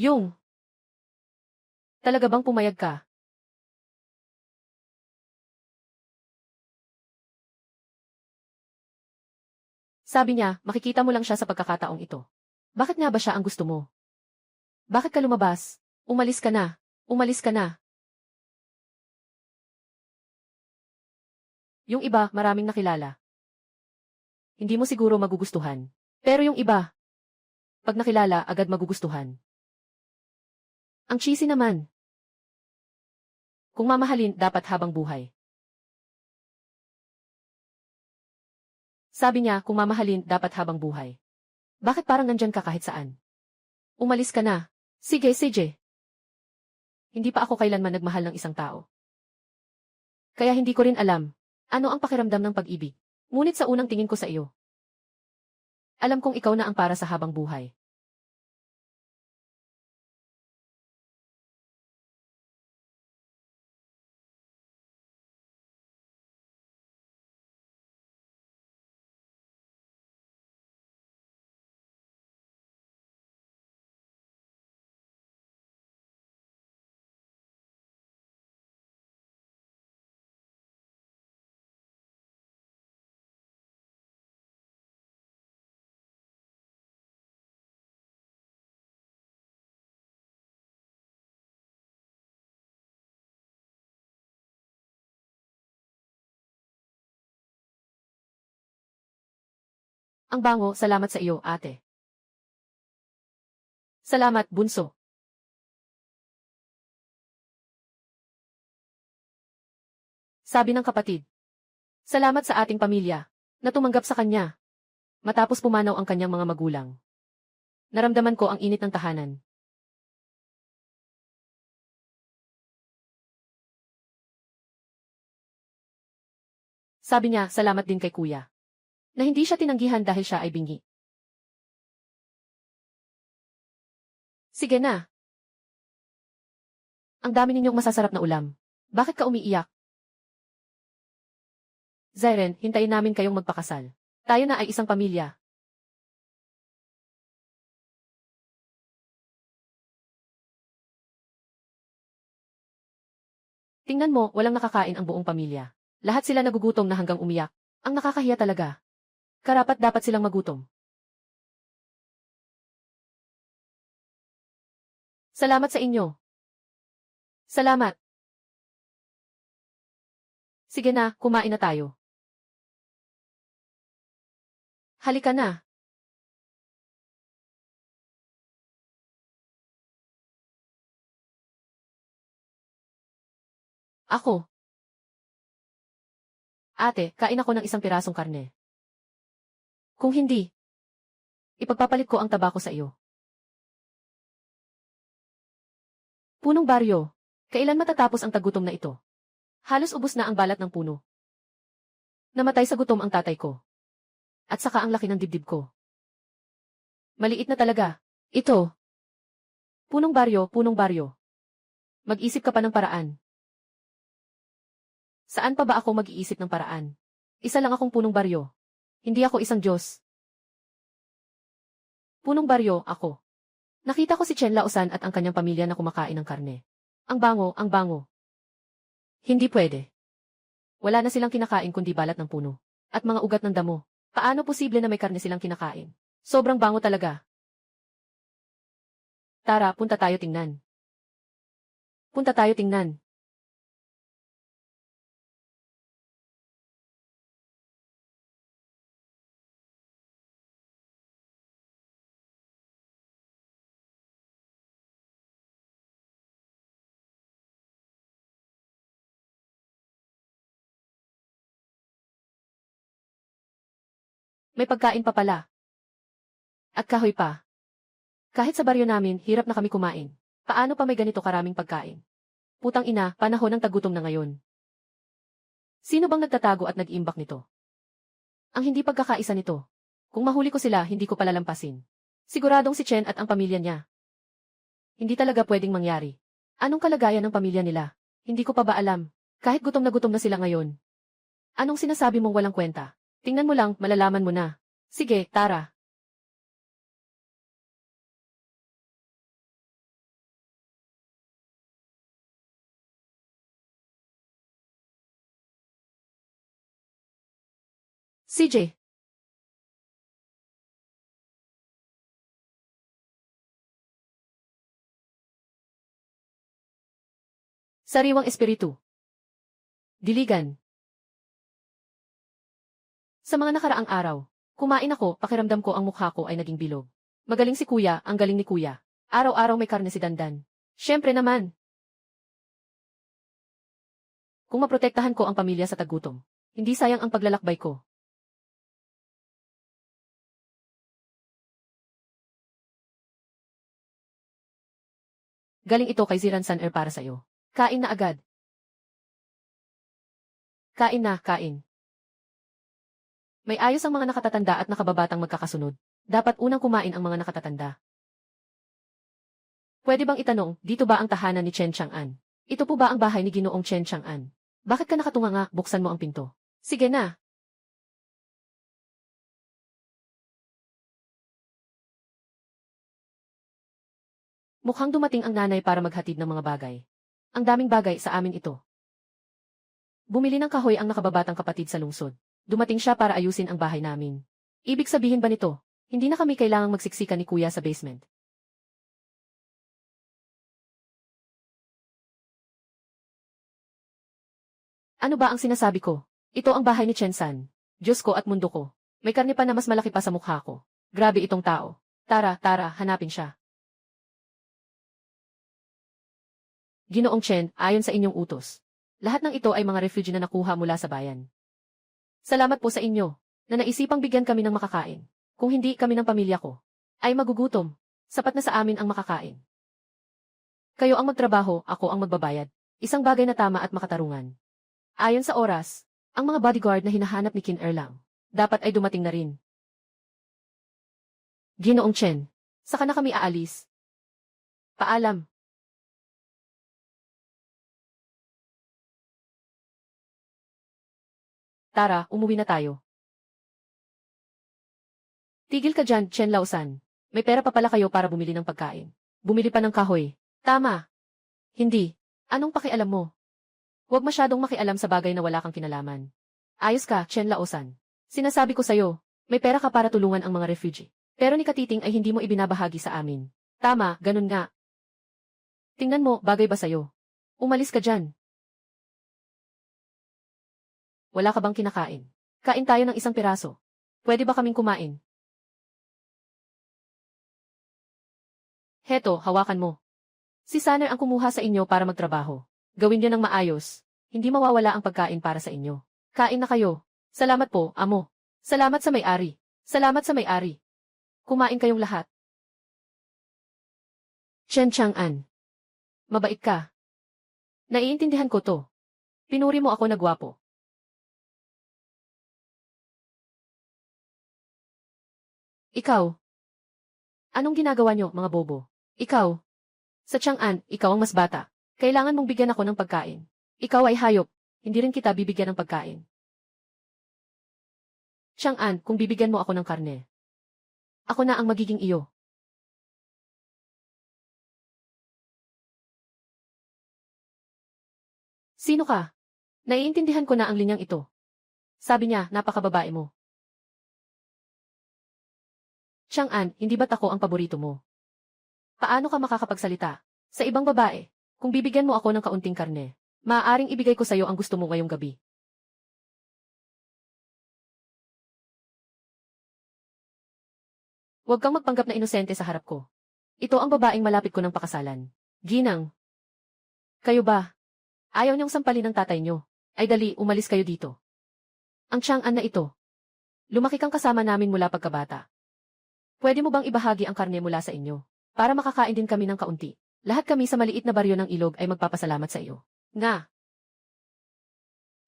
Yung, talaga bang pumayag ka? Sabi niya, makikita mo lang siya sa pagkakataong ito. Bakit nga ba siya ang gusto mo? Bakit ka lumabas? Umalis ka na. Umalis ka na. Yung iba, maraming nakilala. Hindi mo siguro magugustuhan. Pero yung iba, pag nakilala, agad magugustuhan. Ang cheesy naman. Kung mamahalin, dapat habang buhay. Sabi niya, kung mamahalin, dapat habang buhay. Bakit parang nandyan ka kahit saan? Umalis ka na. Sige, sige. Hindi pa ako kailanman nagmahal ng isang tao. Kaya hindi ko rin alam, ano ang pakiramdam ng pag-ibig. Ngunit sa unang tingin ko sa iyo, alam kong ikaw na ang para sa habang buhay. Ang bango, salamat sa iyo, ate. Salamat, bunso. Sabi ng kapatid. Salamat sa ating pamilya, na tumanggap sa kanya. Matapos pumanaw ang kanyang mga magulang. Naramdaman ko ang init ng tahanan. Sabi niya, salamat din kay kuya. Na hindi siya tinanggihan dahil siya ay bingi. Sige na. Ang dami ninyong masasarap na ulam. Bakit ka umiiyak? Zairen, hintayin namin kayong magpakasal. Tayo na ay isang pamilya. Tingnan mo, walang nakakain ang buong pamilya. Lahat sila nagugutom na hanggang umiyak. Ang nakakahiya talaga. Karapat dapat silang magutom. Salamat sa inyo. Salamat. Sige na, kumain na tayo. Halika na. Ako. Ate, kain ako ng isang pirasong karne. Kung hindi, ipagpapalit ko ang tabako sa iyo. Punong baryo. Kailan matatapos ang tagutom na ito? Halos ubos na ang balat ng puno. Namatay sa gutom ang tatay ko. At saka ang laki ng dibdib ko. Maliit na talaga. Ito. Punong baryo, punong baryo. Mag-isip ka pa ng paraan. Saan pa ba ako mag-iisip ng paraan? Isa lang akong punong baryo. Hindi ako isang Diyos. Punong baryo, ako. Nakita ko si Chen Laosan at ang kanyang pamilya na kumakain ng karne. Ang bango, ang bango. Hindi pwede. Wala na silang kinakain kundi balat ng puno. At mga ugat ng damo. Paano posible na may karne silang kinakain? Sobrang bango talaga. Tara, punta tayo tingnan. Punta tayo tingnan. May pagkain pa pala. At kahoy pa. Kahit sa baryo namin, hirap na kami kumain. Paano pa may ganito karaming pagkain? Putang ina, panahon ng tagutom na ngayon. Sino bang nagtatago at nag-iimbak nito? Ang hindi pagkakaisa nito. Kung mahuli ko sila, hindi ko palalampasin. Siguradong si Chen at ang pamilya niya. Hindi talaga pwedeng mangyari. Anong kalagayan ng pamilya nila? Hindi ko pa ba alam? Kahit gutom na sila ngayon. Anong sinasabi mong walang kwenta? Tingnan mo lang, malalaman mo na. Sige, tara. CJ. Sariwang espiritu. Diligan. Sa mga nakaraang araw, kumain ako, pakiramdam ko ang mukha ko ay naging bilog. Magaling si kuya, ang galing ni kuya. Araw-araw may karne si Dandan. Siyempre naman. Kung maprotektahan ko ang pamilya sa tagutom, hindi sayang ang paglalakbay ko. Galing ito kay Ziran San para sa'yo. Kain na agad. Kain na, kain. May ayos ang mga nakatatanda at nakababatang magkakasunod. Dapat unang kumain ang mga nakatatanda. Pwede bang itanong, dito ba ang tahanan ni Chen Chang'an? Ito po ba ang bahay ni Ginoong Chen Chang'an? Bakit ka nakatunganga, buksan mo ang pinto. Sige na. Mukhang dumating ang nanay para maghatid ng mga bagay. Ang daming bagay sa amin ito. Bumili ng kahoy ang nakababatang kapatid sa lungsod. Dumating siya para ayusin ang bahay namin. Ibig sabihin ba nito, hindi na kami kailangang magsiksika ni kuya sa basement? Ano ba ang sinasabi ko? Ito ang bahay ni Chen San. Diyos ko at mundo ko. May karne pa na mas malaki pa sa mukha ko. Grabe itong tao. Tara, tara, hanapin siya. Ginoong Chen, ayon sa inyong utos. Lahat ng ito ay mga refugee na nakuha mula sa bayan. Salamat po sa inyo, na naisipang bigyan kami ng makakain. Kung hindi kami ng pamilya ko, ay magugutom. Sapat na sa amin ang makakain. Kayo ang magtrabaho, ako ang magbabayad. Isang bagay na tama at makatarungan. Ayon sa oras, ang mga bodyguard na hinahanap ni Qin Erlang, dapat ay dumating na rin. Ginoong Chen, saka na kami aalis. Paalam. Tara, umuwi na tayo. Tigil ka dyan, Chen Laosan. May pera pa pala kayo para bumili ng pagkain. Bumili pa ng kahoy. Tama. Hindi. Anong pakialam mo? Huwag masyadong makialam sa bagay na wala kang kinalaman. Ayos ka, Chen Laosan. Sinasabi ko sa'yo, may pera ka para tulungan ang mga refugee. Pero ni Katiting ay hindi mo ibinabahagi sa amin. Tama, ganun nga. Tingnan mo, bagay ba sa'yo? Umalis ka dyan. Wala ka bang kinakain? Kain tayo ng isang piraso. Pwede ba kaming kumain? Heto, hawakan mo. Si Sanner ang kumuha sa inyo para magtrabaho. Gawin niyo ng maayos. Hindi mawawala ang pagkain para sa inyo. Kain na kayo. Salamat po, amo. Salamat sa may-ari. Salamat sa may-ari. Kumain kayong lahat. Chen Chang'an. Mabait ka. Naiintindihan ko to. Pinuri mo ako na gwapo. Ikaw. Anong ginagawa niyo, mga bobo? Ikaw. Sa Chang'an, ikaw ang mas bata. Kailangan mong bigyan ako ng pagkain. Ikaw ay hayop. Hindi rin kita bibigyan ng pagkain. Chang'an, kung bibigyan mo ako ng karne, ako na ang magiging iyo. Sino ka? Naiintindihan ko na ang linyang ito. Sabi niya, napakababae mo. Chang'an, hindi ba't ako ang paborito mo? Paano ka makakapagsalita? Sa ibang babae, kung bibigyan mo ako ng kaunting karne, maaaring ibigay ko sa'yo ang gusto mo ngayong gabi. Huwag kang magpanggap na inosente sa harap ko. Ito ang babaeng malapit ko ng pakasalan. Ginang. Kayo ba? Ayaw niyong sampalin ng tatay niyo. Ay dali, umalis kayo dito. Ang Chang'an na ito. Lumaki kang kasama namin mula pagkabata. Pwede mo bang ibahagi ang karne mula sa inyo? Para makakain din kami ng kaunti. Lahat kami sa maliit na baryo ng ilog ay magpapasalamat sa iyo. Nga.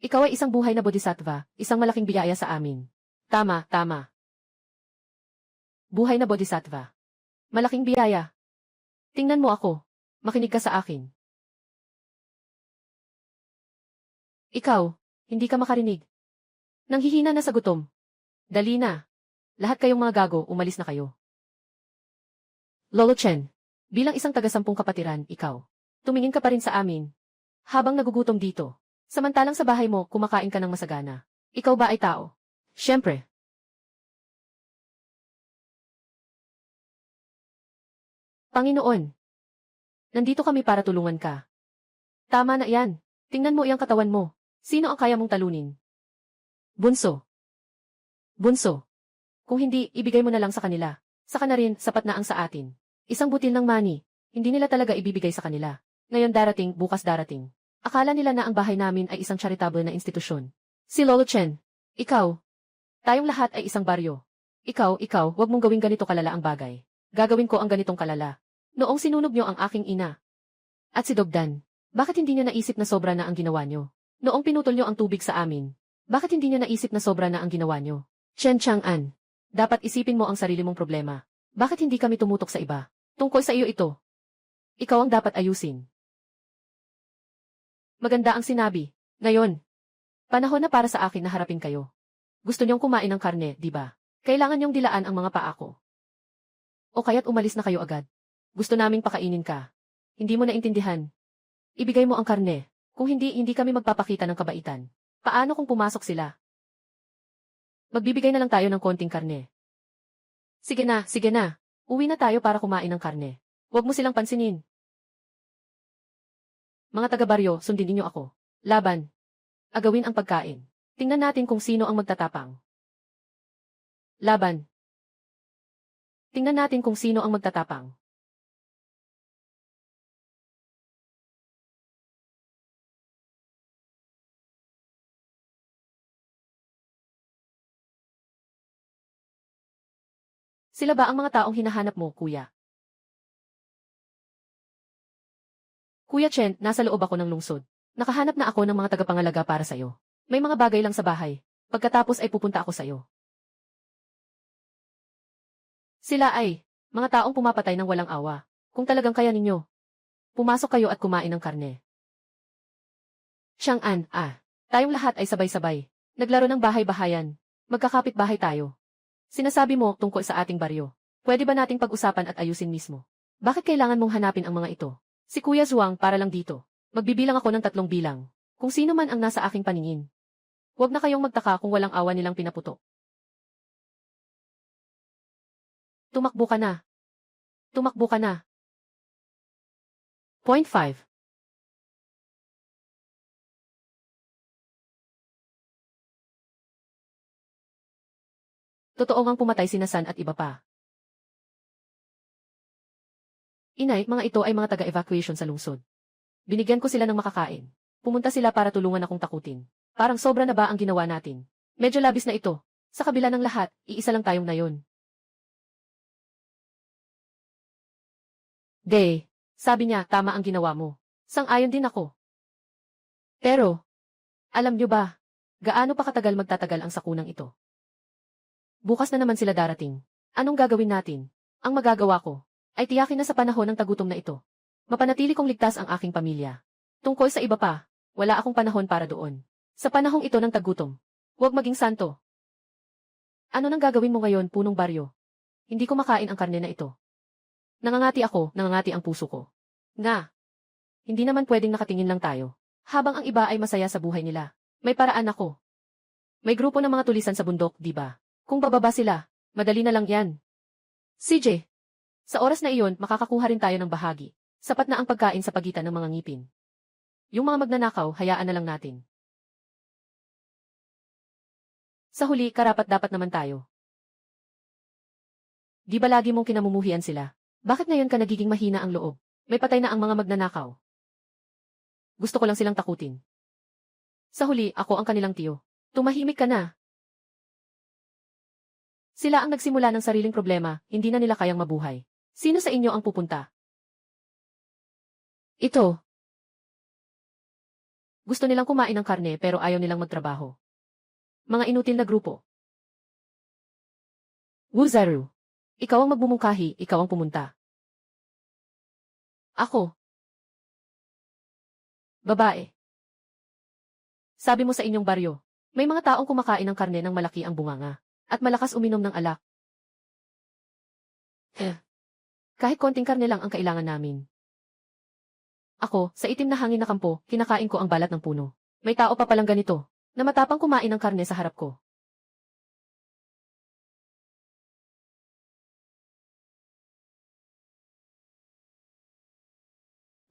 Ikaw ay isang buhay na bodhisattva, isang malaking biyaya sa amin. Tama, tama. Buhay na bodhisattva. Malaking biyaya. Tingnan mo ako. Makinig ka sa akin. Ikaw, hindi ka makarinig. Nanghihina na sa gutom. Dali na. Lahat kayong mga gago, umalis na kayo. Lolo Chen, bilang isang taga-sampung kapatiran, ikaw. Tumingin ka pa rin sa amin. Habang nagugutom dito. Samantalang sa bahay mo, kumakain ka ng masagana. Ikaw ba ay tao? Siyempre. Panginoon. Nandito kami para tulungan ka. Tama na yan. Tingnan mo iyang katawan mo. Sino ang kaya mong talunin? Bunso. Bunso. Kung hindi, ibigay mo na lang sa kanila. Saka na rin, sapat na ang sa atin. Isang butil ng money. Hindi nila talaga ibibigay sa kanila. Ngayon darating, bukas darating. Akala nila na ang bahay namin ay isang charitable na institusyon. Si Lolo Chen. Ikaw. Tayong lahat ay isang baryo. Ikaw, wag mong gawing ganito kalala ang bagay. Gagawin ko ang ganitong kalala. Noong sinunog niyo ang aking ina. At si Dogdan. Bakit hindi niyo naisip na sobra na ang ginawa niyo? Noong pinutol niyo ang tubig sa amin. Bakit hindi niyo naisip na sobra na ang ginawa niyo? Chen Chang'an. Dapat isipin mo ang sarili mong problema. Bakit hindi kami tumutok sa iba? Tungkol sa iyo ito. Ikaw ang dapat ayusin. Maganda ang sinabi. Ngayon. Panahon na para sa akin na harapin kayo. Gusto niyong kumain ng karne, di ba? Kailangan niyong dilaan ang mga paa ko. O kaya't umalis na kayo agad. Gusto naming pakainin ka. Hindi mo naintindihan. Ibigay mo ang karne. Kung hindi, hindi kami magpapakita ng kabaitan. Paano kung pumasok sila? Magbibigay na lang tayo ng konting karne. Sige na, sige na. Uwi na tayo para kumain ng karne. Huwag mo silang pansinin. Mga taga-baryo, sundin niyo ako. Laban. Agawin ang pagkain. Tingnan natin kung sino ang magtatapang. Laban. Tingnan natin kung sino ang magtatapang. Sila ba ang mga taong hinahanap mo, kuya? Kuya Chen, nasa loob ako ng lungsod. Nakahanap na ako ng mga tagapangalaga para sa'yo. May mga bagay lang sa bahay. Pagkatapos ay pupunta ako sa'yo. Sila ay mga taong pumapatay ng walang awa. Kung talagang kaya ninyo, pumasok kayo at kumain ng karne. Chang'an, tayong lahat ay sabay-sabay. Naglaro ng bahay-bahayan. Magkakapit bahay tayo. Sinasabi mo tungkol sa ating baryo. Pwede ba nating pag-usapan at ayusin mismo? Bakit kailangan mong hanapin ang mga ito? Si Kuya Zhuang para lang dito. Magbibilang ako ng 3 bilang. Kung sino man ang nasa aking paningin. Huwag na kayong magtaka kung walang awa nilang pinaputok. Tumakbo ka na. Tumakbo ka na. Point 5. Totoo ngang pumatay si San at iba pa. Inay, mga ito ay mga taga-evacuation sa lungsod. Binigyan ko sila ng makakain. Pumunta sila para tulungan akong takutin. Parang sobra na ba ang ginawa natin? Medyo labis na ito. Sa kabila ng lahat, iisa lang tayong nayon. Sabi niya, tama ang ginawa mo. Sang-ayon din ako. Pero, alam niyo ba, gaano pa katagal magtatagal ang sakunang ito? Bukas na naman sila darating. Anong gagawin natin? Ang magagawa ko, ay tiyakin na sa panahon ng tagutom na ito. Mapanatili kong ligtas ang aking pamilya. Tungkol sa iba pa, wala akong panahon para doon. Sa panahong ito ng tagutom, huwag maging santo. Ano nang gagawin mo ngayon, punong baryo? Hindi ko makain ang karne na ito. Nangangati ako, nangangati ang puso ko. Nga. Hindi naman pwedeng nakatingin lang tayo. Habang ang iba ay masaya sa buhay nila. May paraan ako. May grupo ng mga tulisan sa bundok, di ba? Kung bababa sila, madali na lang yan. CJ, sa oras na iyon, makakakuha rin tayo ng bahagi. Sapat na ang pagkain sa pagitan ng mga ngipin. Yung mga magnanakaw, hayaan na lang natin. Sa huli, karapat-dapat naman tayo. Di ba lagi mong kinamumuhian sila? Bakit ngayon ka nagiging mahina ang loob? May patay na ang mga magnanakaw. Gusto ko lang silang takutin. Sa huli, ako ang kanilang tiyo. Tumahimik ka na. Sila ang nagsimula ng sariling problema, hindi na nila kayang mabuhay. Sino sa inyo ang pupunta? Ito. Gusto nilang kumain ng karne pero ayaw nilang magtrabaho. Mga inutil na grupo. Wuzaru. Ikaw ang magbumungkahi, ikaw ang pumunta. Ako. Babae. Sabi mo sa inyong baryo, may mga taong kumakain ng karne ng malaki ang bunganga, at malakas uminom ng alak. Kahit konting karne lang ang kailangan namin. Ako, sa itim na hangin na kampo, kinakain ko ang balat ng puno. May tao pa palang ganito, na matapang kumain ng karne sa harap ko.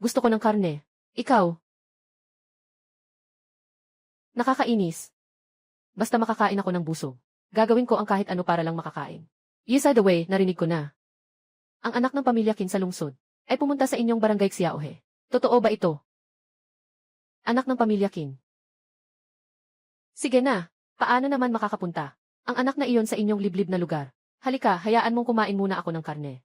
Gusto ko ng karne. Ikaw. Nakakainis. Basta makakain ako ng busog. Gagawin ko ang kahit ano para lang makakain. Yes, by the way, narinig ko na. Ang anak ng pamilya Kin sa lungsod ay pumunta sa inyong barangay Xiaohe. Totoo ba ito? Anak ng pamilya Kin. Sige na, paano naman makakapunta? Ang anak na iyon sa inyong liblib na lugar. Halika, hayaan mong kumain muna ako ng karne.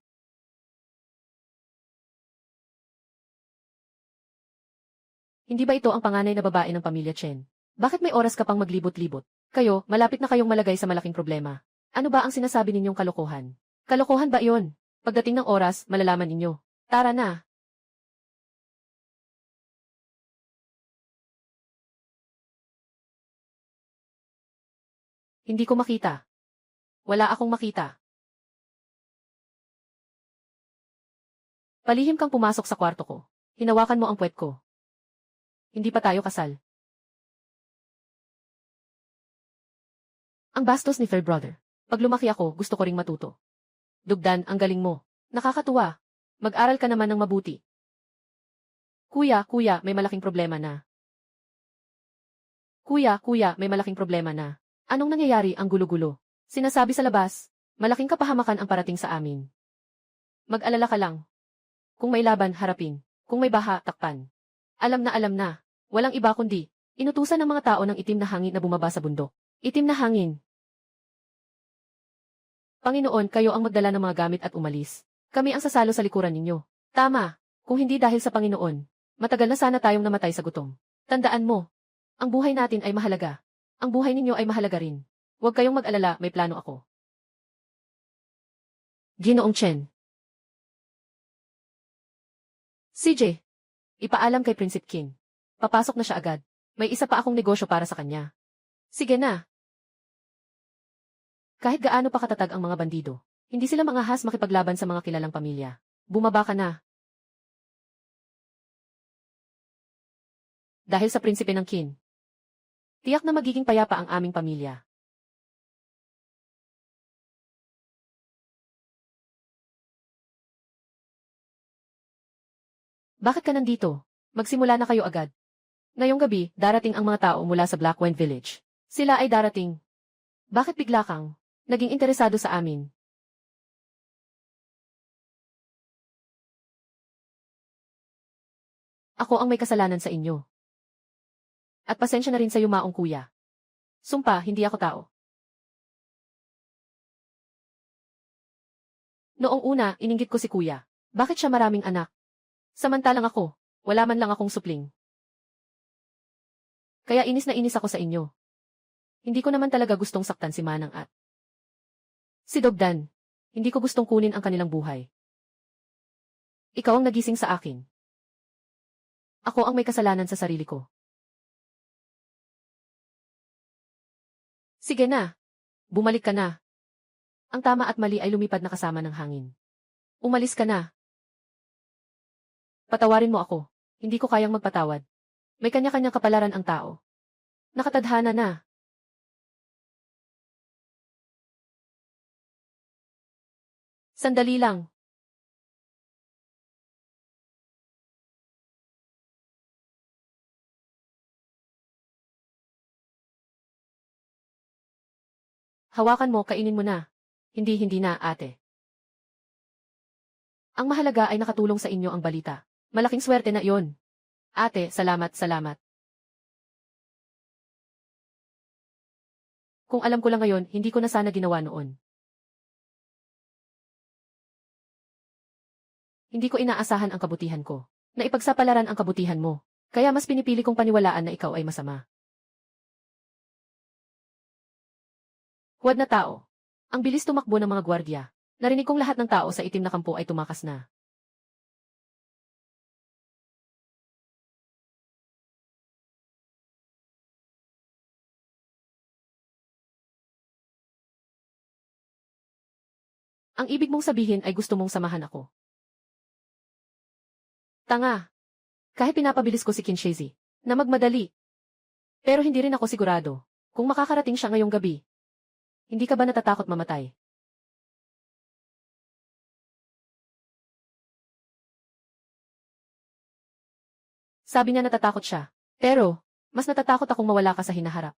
Hindi ba ito ang panganay na babae ng pamilya Chen? Bakit may oras ka pang maglibot-libot? Kayo, malapit na kayong malagay sa malaking problema. Ano ba ang sinasabi ninyong kalokohan? Kalokohan ba iyon? Pagdating ng oras, malalaman ninyo. Tara na. Hindi ko makita. Wala akong makita. Palihim kang pumasok sa kwarto ko. Hinawakan mo ang puwet ko. Hindi pa tayo kasal. Ang bastos ni Fairbrother. Pag lumaki ako, gusto ko ring matuto. Dugdan, ang galing mo. Nakakatuwa. Mag-aral ka naman ng mabuti. Kuya, may malaking problema na. Kuya, may malaking problema na. Anong nangyayari ang gulo-gulo? Sinasabi sa labas, malaking kapahamakan ang parating sa amin. Mag-alala ka lang. Kung may laban, harapin. Kung may baha, takpan. Alam na. Walang iba kundi, inutusan ng mga tao ng itim na hangin na bumaba sa bundok. Itim na hangin. Panginoon, kayo ang magdala ng mga gamit at umalis. Kami ang sasalo sa likuran ninyo. Tama, kung hindi dahil sa Panginoon, matagal na sana tayong namatay sa gutom. Tandaan mo, ang buhay natin ay mahalaga. Ang buhay ninyo ay mahalaga rin. Huwag kayong mag-alala, may plano ako. Ginoong Chen. CJ, ipaalam kay Prinsipe King. Papasok na siya agad. May isa pa akong negosyo para sa kanya. Sige na. Kahit gaano pa katatag ang mga bandido, hindi sila mangahas makipaglaban sa mga kilalang pamilya. Bumaba ka na. Dahil sa prinsipe ng Qin, tiyak na magiging payapa ang aming pamilya. Bakit ka nandito? Magsimula na kayo agad. Ngayong gabi, darating ang mga tao mula sa Black Wine Village. Sila ay darating. Bakit bigla kang Naging interesado sa amin. Ako ang may kasalanan sa inyo. At pasensya na rin sa yumaong kuya. Sumpa, hindi ako tao. Noong una, ininggit ko si kuya. Bakit siya maraming anak? Samantalang ako, wala man lang akong supling. Kaya inis na inis ako sa inyo. Hindi ko naman talaga gustong saktan si Manang at si Dogdan. Hindi ko gustong kunin ang kanilang buhay. Ikaw ang nagising sa akin. Ako ang may kasalanan sa sarili ko. Sige na. Bumalik ka na. Ang tama at mali ay lumipad na kasama ng hangin. Umalis ka na. Patawarin mo ako. Hindi ko kayang magpatawad. May kanya-kanyang kapalaran ang tao. Nakatadhana na. Sandali lang. Hawakan mo, kainin mo na. Hindi na, ate. Ang mahalaga ay nakatulong sa inyo ang balita. Malaking swerte na iyon. Ate, salamat. Kung alam ko lang ngayon, hindi ko na sana ginawa noon. Hindi ko inaasahan ang kabutihan ko. Naipagsapalaran ang kabutihan mo. Kaya mas pinipili kong paniwalaan na ikaw ay masama. Huwad na tao. Ang bilis tumakbo ng mga gwardya. Narinig kong lahat ng tao sa itim na kampo ay tumakas na. Ang ibig mong sabihin ay gusto mong samahan ako. Tanga. Kahit pinapabilis ko si Kinshezi na magmadali. Pero hindi rin ako sigurado kung makakarating siya ngayong gabi. Hindi ka ba natatakot mamatay? Sabi niya natatakot siya. Pero, mas natatakot akong mawala ka sa hinaharap.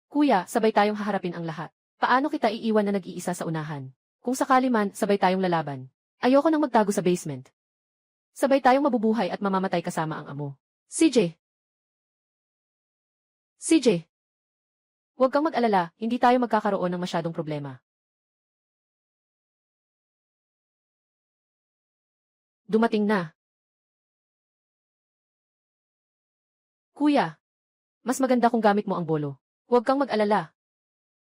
Kuya, sabay tayong haharapin ang lahat. Paano kita iiwan na nag-iisa sa unahan? Kung sakali man, sabay tayong lalaban. Ayoko nang magtago sa basement. Sabay tayong mabubuhay at mamamatay kasama ang amo. CJ! CJ! Huwag kang mag-alala, hindi tayo magkakaroon ng masyadong problema. Dumating na. Kuya, mas maganda kung gamit mo ang bolo. Huwag kang mag-alala.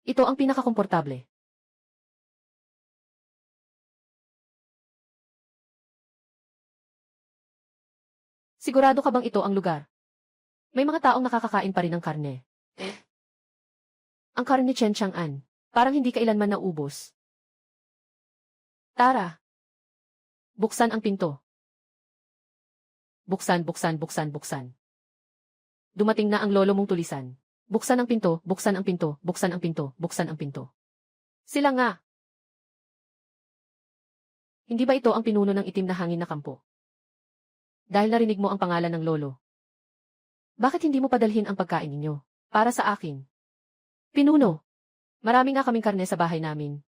Ito ang pinakakomportable. Sigurado ka bang ito ang lugar? May mga taong nakakakain pa rin ng karne. Ang karne Chen Chang'an. Parang hindi kailanman naubos. Tara. Buksan ang pinto. Buksan. Dumating na ang lolo mong tulisan. Buksan ang pinto, buksan ang pinto, buksan ang pinto, buksan ang pinto. Sila nga. Hindi ba ito ang pinuno ng itim na hangin na kampo? Dahil narinig mo ang pangalan ng lolo. Bakit hindi mo padalhin ang pagkain ninyo? Para sa akin. Pinuno. Marami nga kaming karne sa bahay namin.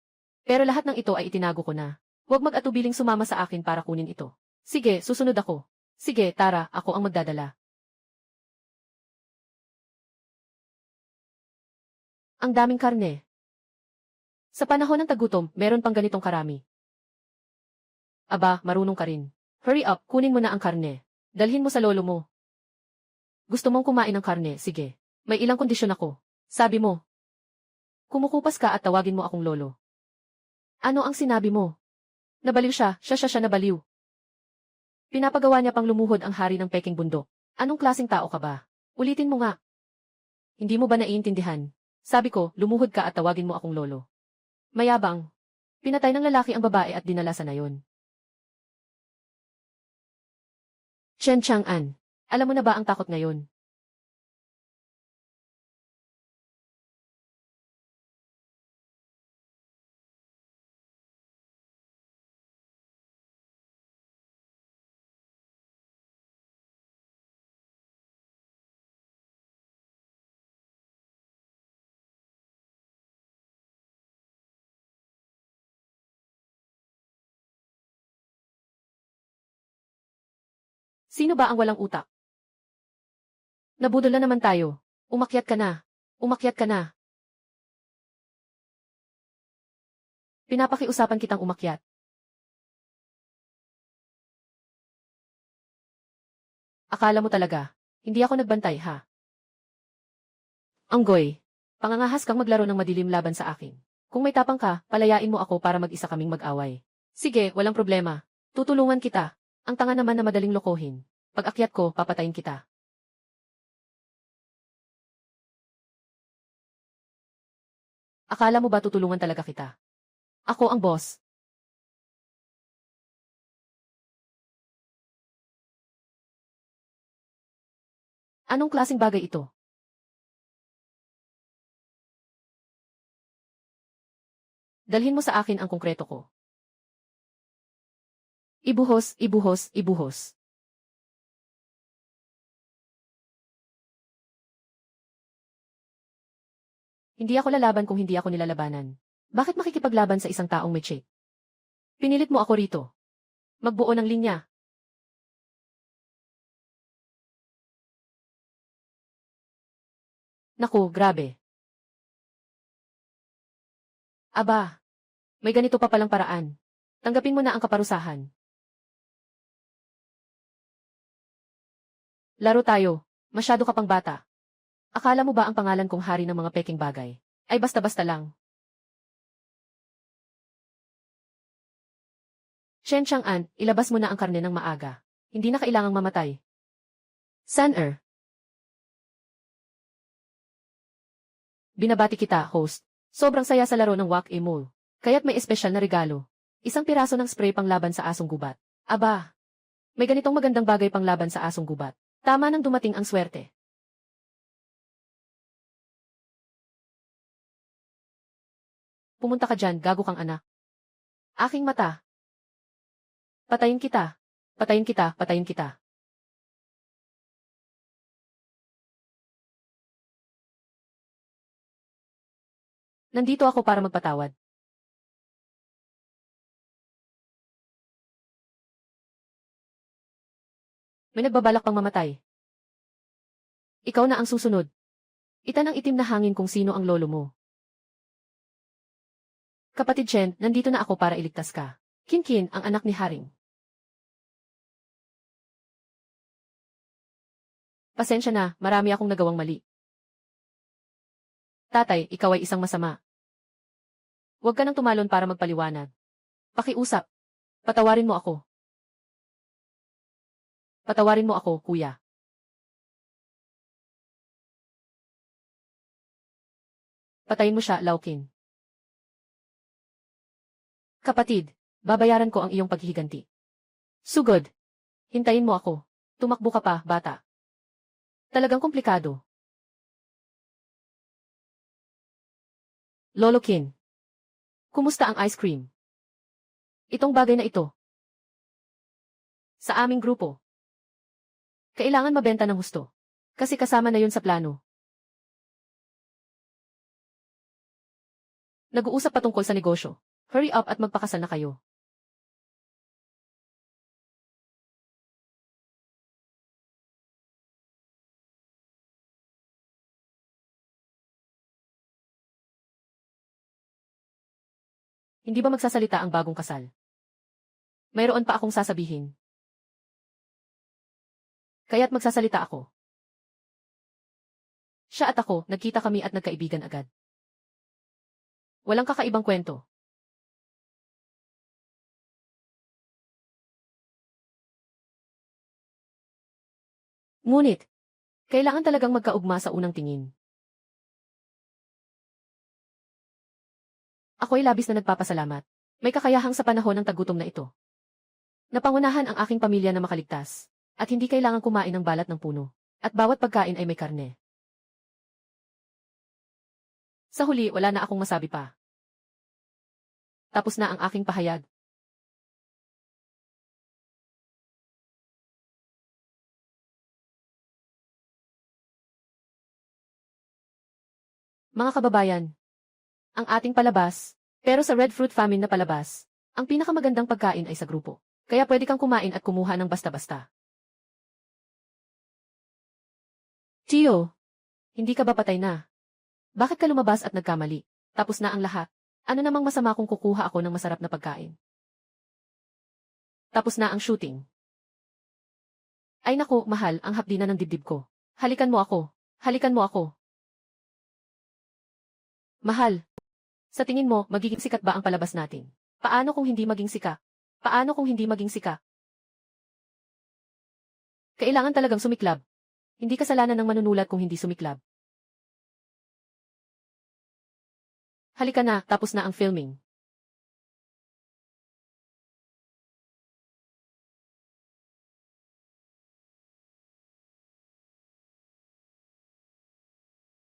Pero lahat ng ito ay itinago ko na. Huwag mag-atubiling sumama sa akin para kunin ito. Sige, susunod ako. Sige, tara, ako ang magdadala. Ang daming karne. Sa panahon ng tagutom, meron pang ganitong karami. Aba, marunong ka rin. Hurry up, kunin mo na ang karne. Dalhin mo sa lolo mo. Gusto mong kumain ng karne, sige. May ilang kondisyon ako. Sabi mo. Kumukupas ka at tawagin mo akong lolo. Ano ang sinabi mo? Nabaliw siya nabaliw. Pinapagawa niya pang lumuhod ang hari ng Peking bundok. Anong klaseng tao ka ba? Ulitin mo nga. Hindi mo ba naiintindihan? Sabi ko, lumuhod ka at tawagin mo akong lolo. Mayabang. Pinatay ng lalaki ang babae at dinala sa nayon. Chen Chang'an, alam mo na ba ang takot ngayon? Sino ba ang walang utak? Nabudol na naman tayo. Umakyat ka na. Umakyat ka na. Pinapakiusapan kitang umakyat. Akala mo talaga, hindi ako nagbantay ha? Anggoy, pangangahas kang maglaro ng madilim laban sa akin. Kung may tapang ka, palayain mo ako para mag-isa kaming mag-away. Sige, walang problema. Tutulungan kita. Ang tanga naman na madaling lokohin. Pag akyat ko, papatayin kita. Akala mo ba tutulungan talaga kita? Ako ang boss. Anong klaseng bagay ito? Dalhin mo sa akin ang konkreto ko. Ibuhos, ibuhos, ibuhos. Hindi ako lalaban kung hindi ako nilalabanan. Bakit makikipaglaban sa isang taong may check? Pinilit mo ako rito. Magbuo ng linya. Naku, grabe. Aba, may ganito pa palang paraan. Tanggapin mo na ang kaparusahan. Laro tayo. Masyado ka pang bata. Akala mo ba ang pangalan kong hari ng mga peking bagay ay basta-basta lang? Shen Chang'an, ilabas mo na ang karne ng maaga. Hindi na kailangang mamatay. San-er. Binabati kita, host. Sobrang saya sa laro ng Whack-A-Mole. Kaya't may espesyal na regalo. Isang piraso ng spray panglaban sa asong gubat. Aba, may ganitong magandang bagay panglaban sa asong gubat. Tama nang dumating ang swerte. Pumunta ka dyan, gago kang anak. Aking mata. Patayin kita. Patayin kita, patayin kita. Nandito ako para magpatawad. May nagbabalak pang mamatay. Ikaw na ang susunod. Itan ang itim na hangin kung sino ang lolo mo. Kapatid Chen, nandito na ako para iligtas ka. Kinkin, ang anak ni Haring. Pasensya na, marami akong nagawang mali. Tatay, ikaw ay isang masama. Huwag ka nang tumalon para magpaliwanag. Pakiusap. Patawarin mo ako. Patawarin mo ako, kuya. Patayin mo siya, Laukin. Kapatid, babayaran ko ang iyong paghihiganti. Sugod. Hintayin mo ako. Tumakbo ka pa, bata. Talagang komplikado. Lolo Kin. Kumusta ang ice cream? Itong bagay na ito. Sa aming grupo. Kailangan mabenta ng husto. Kasi kasama na yun sa plano. Nag-uusap patungkol sa negosyo. Hurry up at magpakasal na kayo. Hindi ba magsasalita ang bagong kasal? Mayroon pa akong sasabihin. Kaya't magsasalita ako. Siya at ako, nagkita kami at nagkaibigan agad. Walang kakaibang kwento. Ngunit, kailangan talagang magkaugma sa unang tingin. Ako'y labis na nagpapasalamat. May kakayahang sa panahon ng tagutom na ito. Napangunahan ang aking pamilya na makaligtas, at hindi kailangang kumain ng balat ng puno, at bawat pagkain ay may karne. Sa huli, wala na akong masabi pa. Tapos na ang aking pahayag. Mga kababayan, ang ating palabas, pero sa Red Fruit Famine na palabas, ang pinakamagandang pagkain ay sa grupo. Kaya pwede kang kumain at kumuha ng basta-basta. Tio, hindi ka ba patay na? Bakit ka lumabas at nagkamali? Tapos na ang lahat. Ano namang masama kung kukuha ako ng masarap na pagkain? Tapos na ang shooting. Ay naku, mahal, ang hapdi na ng dibdib ko. Halikan mo ako. Halikan mo ako. Mahal, sa tingin mo, magiging sikat ba ang palabas natin? Paano kung hindi maging sikat? Paano kung hindi maging sikat? Kailangan talagang sumiklab. Hindi kasalanan ng manunulat kung hindi sumiklab. Halika na, tapos na ang filming.